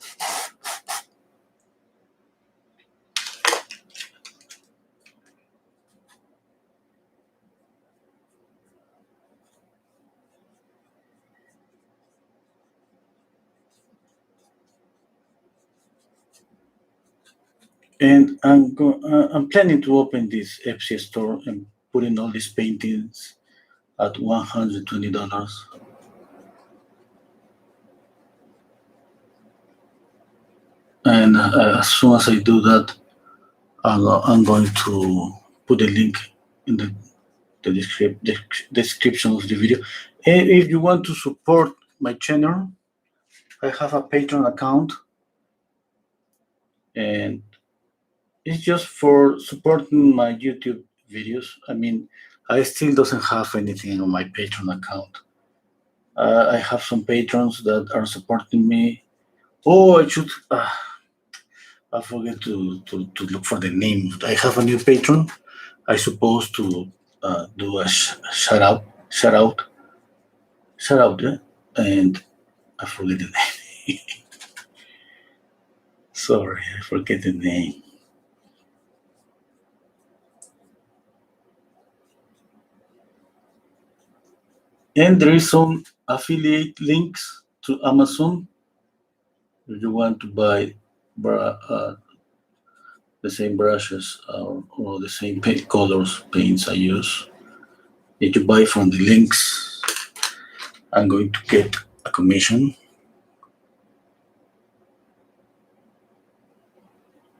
And I'm planning to open this Etsy store and put in all these paintings at $120. And as soon as I do that, I'm going to put a link in the description of the video. And if you want to support my channel, I have a Patreon account, and it's just for supporting my YouTube videos. I mean, I still doesn't have anything on my Patreon account. I have some patrons that are supporting me. Oh, I should. I forget to look for the name. I have a new patron. I supposed to do a shout out, yeah? And I forget the name. Sorry, I forget the name. And there is some affiliate links to Amazon if you want to buy the same brushes or the same paint colors, paints I use. If you buy from the links, I'm going to get a commission.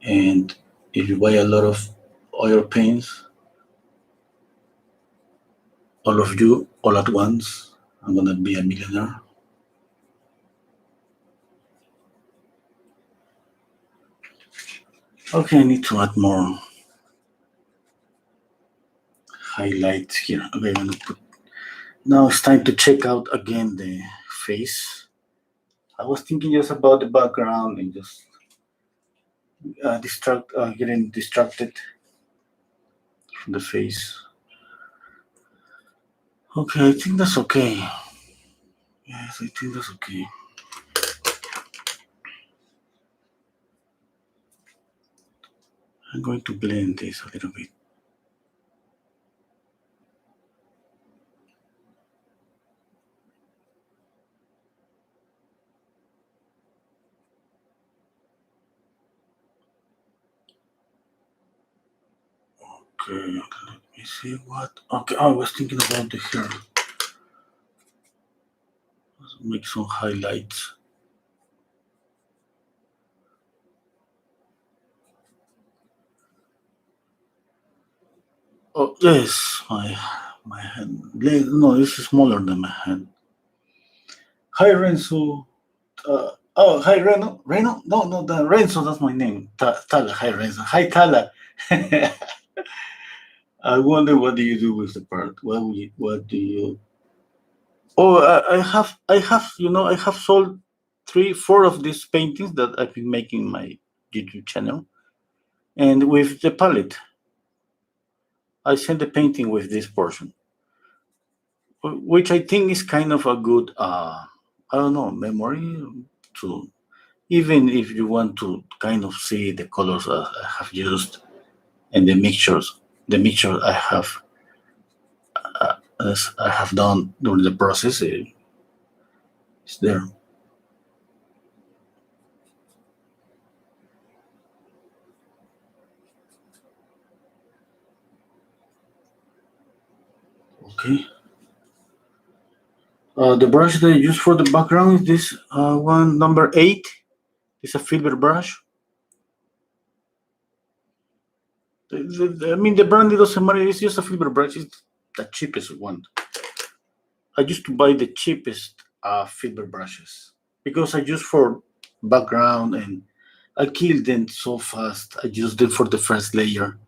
And if you buy a lot of oil paints, all of you, all at once, I'm gonna be a millionaire. Okay, I need to add more highlights here. Okay, I'm gonna put. Now it's time to check out again the face. I was thinking just about the background and just getting distracted from the face. Okay, I think that's okay. Yes, I think that's okay. I'm going to blend this a little bit. Okay, let me see what. Okay, I was thinking about the hair. Let's make some highlights. Oh yes, my hand. No, this is smaller than my hand. Hi Renso. Hi Reno. Reno? No, no, the Renso. That's my name. Tala. Hi Renso. Hi Tala. I wonder what do you do with the part? What do you? Oh, I have sold four of these paintings that I've been making my YouTube channel, and with the palette, I sent the painting with this portion, which I think is kind of a good, I don't know, memory to, even if you want to kind of see the colors I have used and the mixture I have done during the process, it's there. Okay. The brush that I use for the background is this one, number 8. It's a filbert brush. I mean, the brand, it doesn't matter. It's just a filbert brush. It's the cheapest one. I used to buy the cheapest filbert brushes because I use for background and I kill them so fast. I use them for the first layer.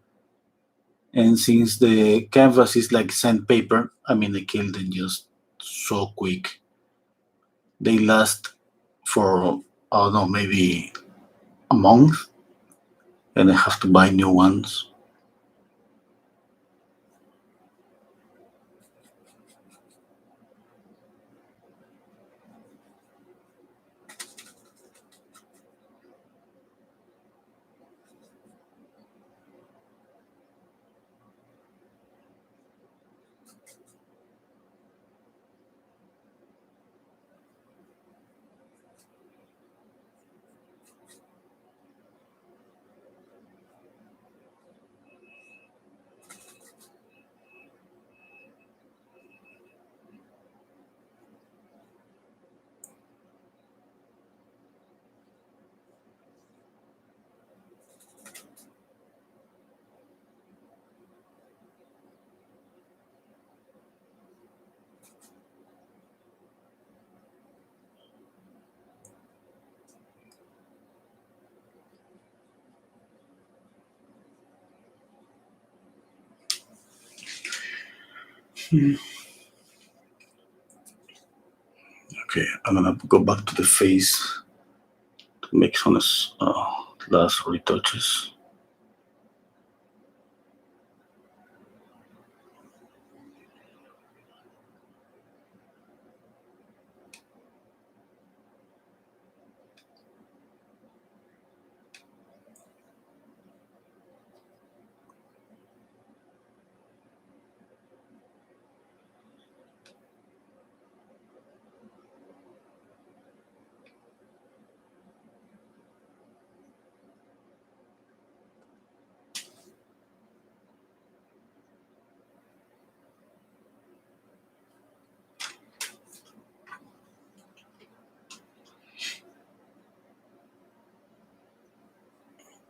And since the canvas is like sandpaper, I mean, I kill them just so quick. They last for, I don't know, maybe a month, and I have to buy new ones. Okay, I'm gonna go back to the face to make some last retouches.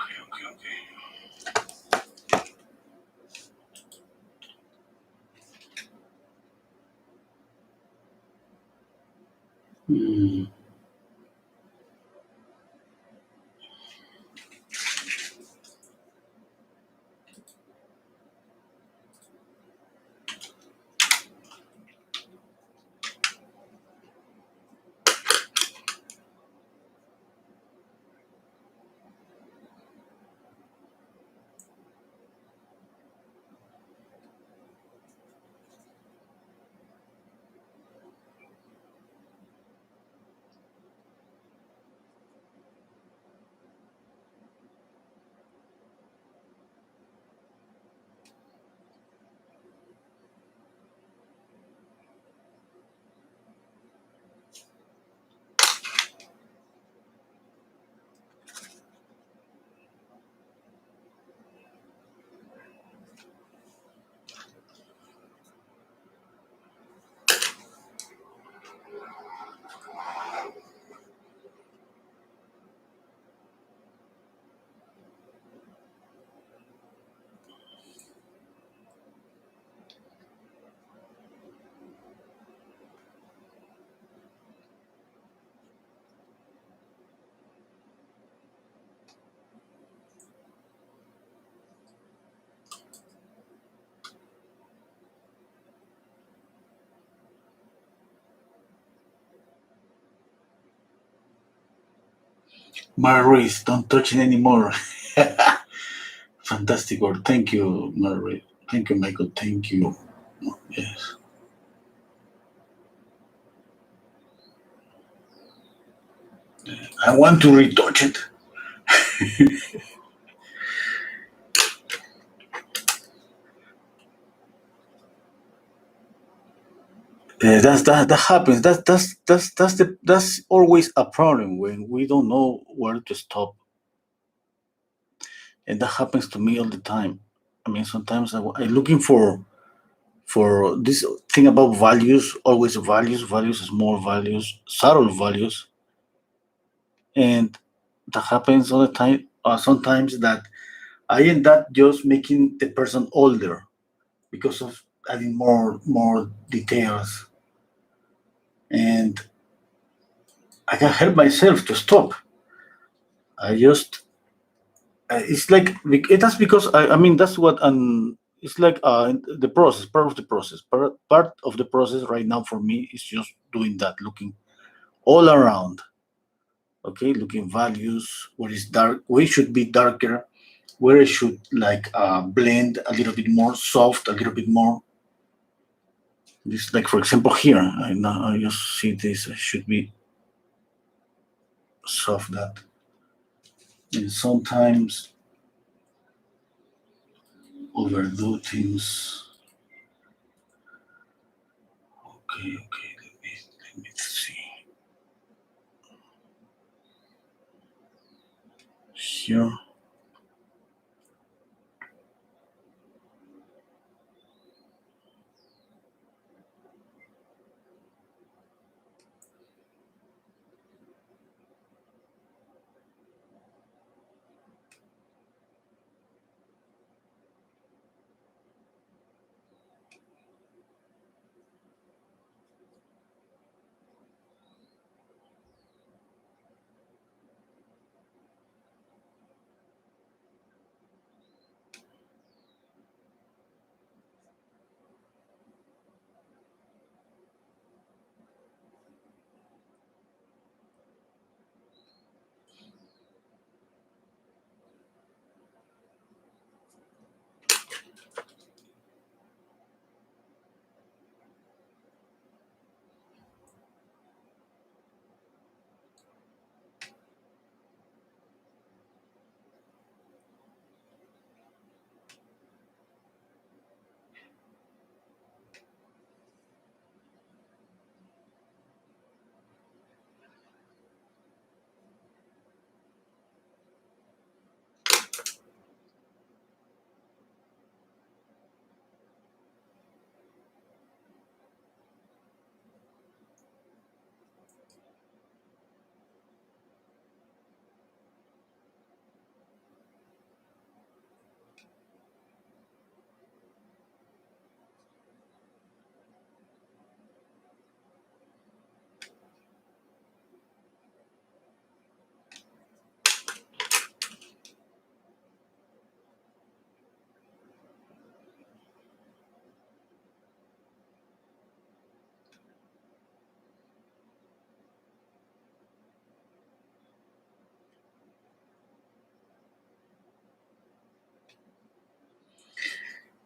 Okay, okay, okay. Hmm. Maurice, don't touch it anymore. Fantastic word. Thank you, Maurice. Thank you, Michael. Thank you. Yes. I want to retouch it. That happens. That's always a problem when we don't know where to stop, and that happens to me all the time. I mean, sometimes I looking for this thing about values, always values, small values, subtle values, and that happens all the time. Sometimes that I end up just making the person older because of adding more details, and I can help myself to stop. I just it's like that's because I mean that's what it's like the process, part of the process, part of the process right now for me is just doing that, looking all around. Okay, looking values where it's dark, where it should be darker, where it should like blend a little bit more, soft a little bit more. This like for example here, I just see this should be soft that, and sometimes overdo things. Okay, okay, let me see here.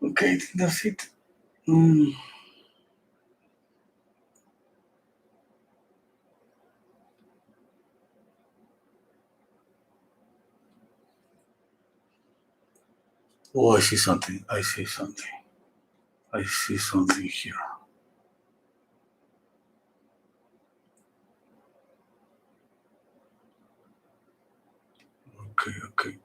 Okay, I think that's it. Mm. Oh, I see something. I see something. I see something here. Okay, okay.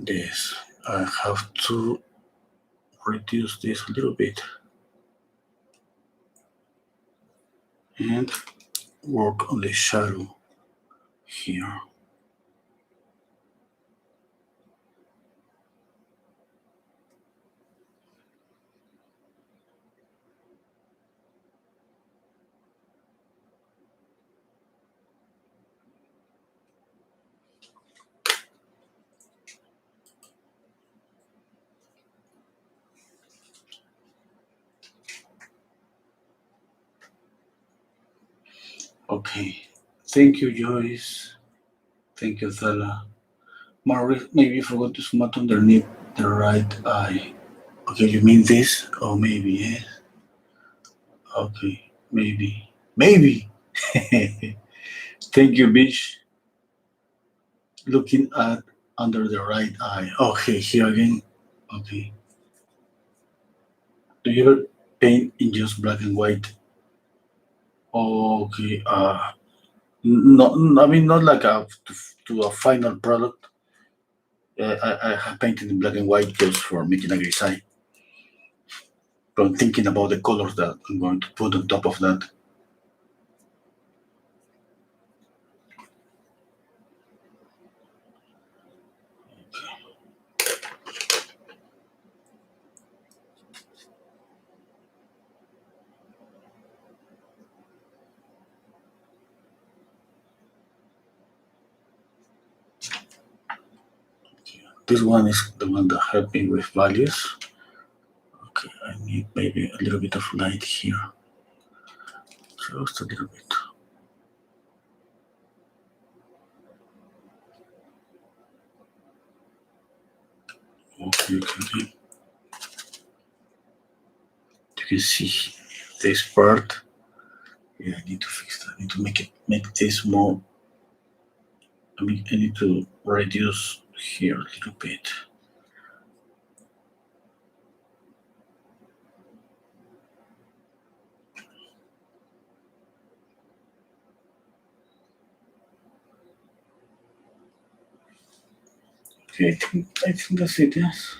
This. I have to reduce this a little bit and work on the shadow here. Okay. Thank you, Joyce. Thank you, Thela. Marie, maybe you forgot to smudge underneath the right eye. Okay, you mean this? Oh, maybe, yes. Okay, maybe. Maybe. Thank you, Bish. Looking at under the right eye. Okay, here again. Okay. Do you ever paint in just black and white? Okay. No, I mean not like to a final product. I have painted in black and white just for making a grisaille. But I'm thinking about the colors that I'm going to put on top of that. This one is the one that helped me with values. Okay, I need maybe a little bit of light here. Just a little bit. Okay, okay. You can see this part. Yeah, I need to fix that. I need to make this more. I need to reduce here a little bit. Okay, I think that's it. Yes.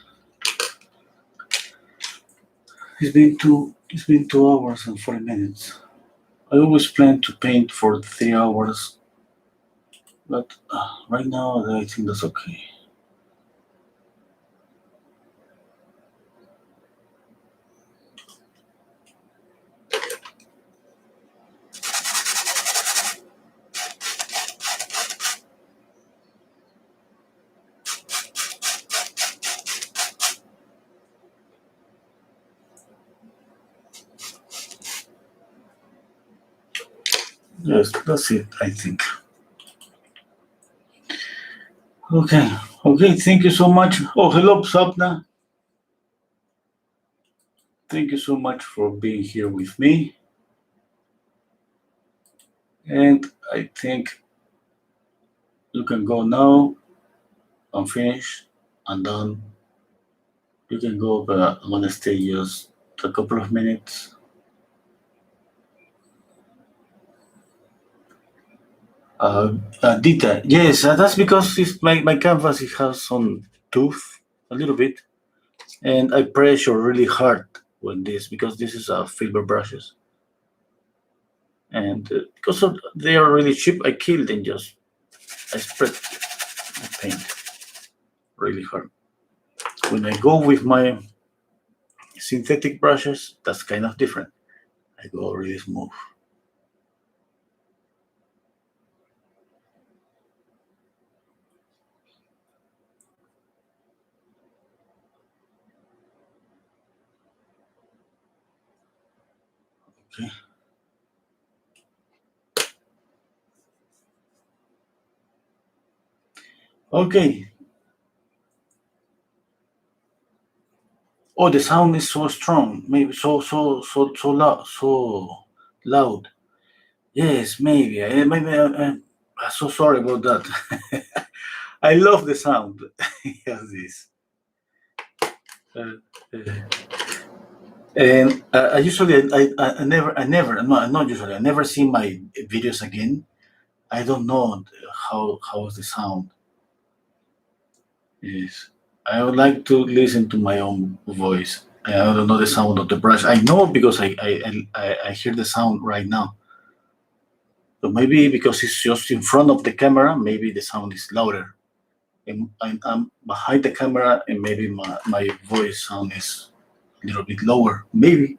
It's been 2 hours and 40 minutes. I always plan to paint for 3 hours, but right now I think that's okay. Yes, that's it. I think. Okay. Okay. Thank you so much. Oh, hello, Sapna. Thank you so much for being here with me. And I think you can go now. I'm finished. I'm done. You can go, but I'm gonna stay just a couple of minutes. Dita, yes, that's because my canvas it has some tooth a little bit, and I pressure really hard with this because this is a filber brushes, and because they are really cheap, I kill them just I spread the paint really hard. When I go with my Synthetic brushes, that's kind of different. I go really smooth. Okay. Okay. Oh, the sound is so strong. Maybe so loud. So loud. Yes, maybe. I'm so sorry about that. I love the sound. Yes, this. Uh, uh, and I usually, not usually, I never see my videos again. I don't know how is the sound. Yes, I would like to listen to my own voice. I don't know the sound of the brush. I know because I hear the sound right now. So maybe because it's just in front of the camera, maybe the sound is louder. And I'm behind the camera, and maybe my voice sound is a little bit lower. Maybe.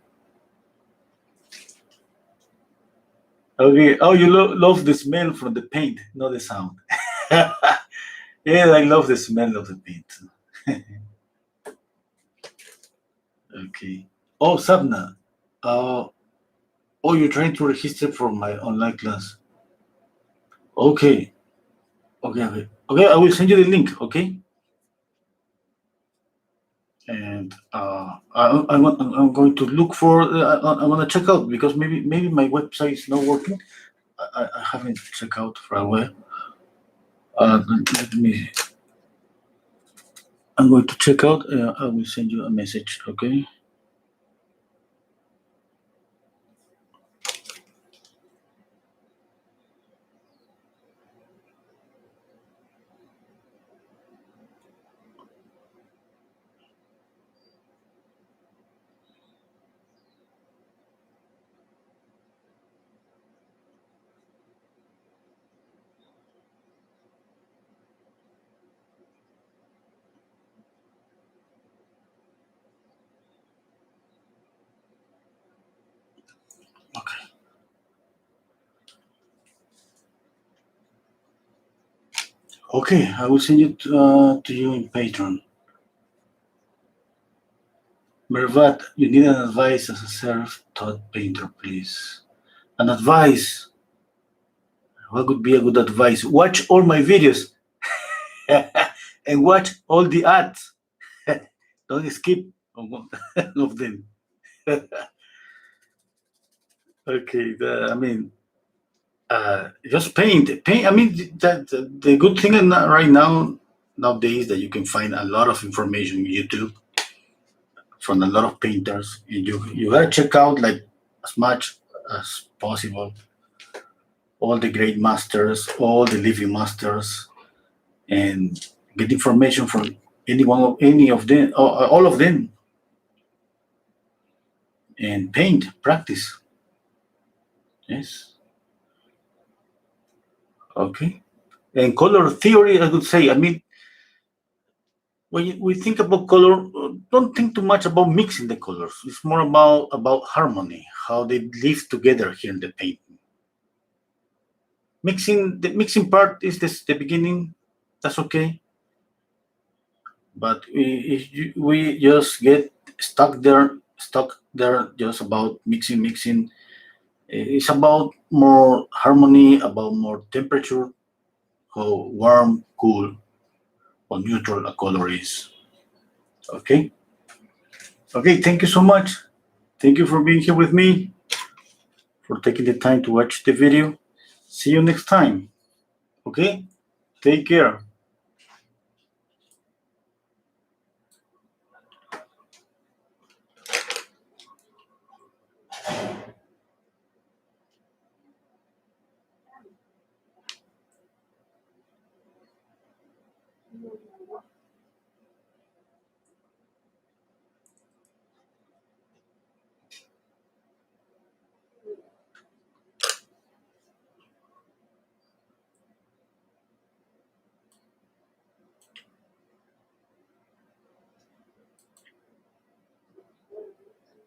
Okay. Oh, you love the smell from the paint, not the sound. Yeah, I love the smell of the paint. Okay. Oh, Sabna. Uh, oh, you're trying to register for my online class. Okay. Okay. Okay. Okay. I will send you the link. Okay. And I'm going to look for. I'm gonna check out because maybe my website is not working. I haven't checked out for a while. Let me. I'm going to check out. I will send you a message. Okay. Okay. Okay. I will send it to you in Patreon. Mervat, you need an advice as a self-taught painter, please. An advice. What would be a good advice? Watch all my videos and watch all the ads. Don't skip of them. Okay, I mean, just paint. Paint. I mean, the good thing right now nowadays that you can find a lot of information on YouTube from a lot of painters, and you gotta check out like as much as possible all the great masters, all the living masters, and get information from any of them, all of them, and paint, practice. Yes. Okay. And color theory, I would say. I mean, when we think about color, don't think too much about mixing the colors. It's more about harmony, how they live together here in the painting. The mixing part is the beginning. That's okay, but we just get stuck there, just about mixing. It's about more harmony, about more temperature, how warm, cool, or neutral a color is. Okay. Okay. Thank you so much. Thank you for being here with me, for taking the time to watch the video. See you next time. Okay. Take care.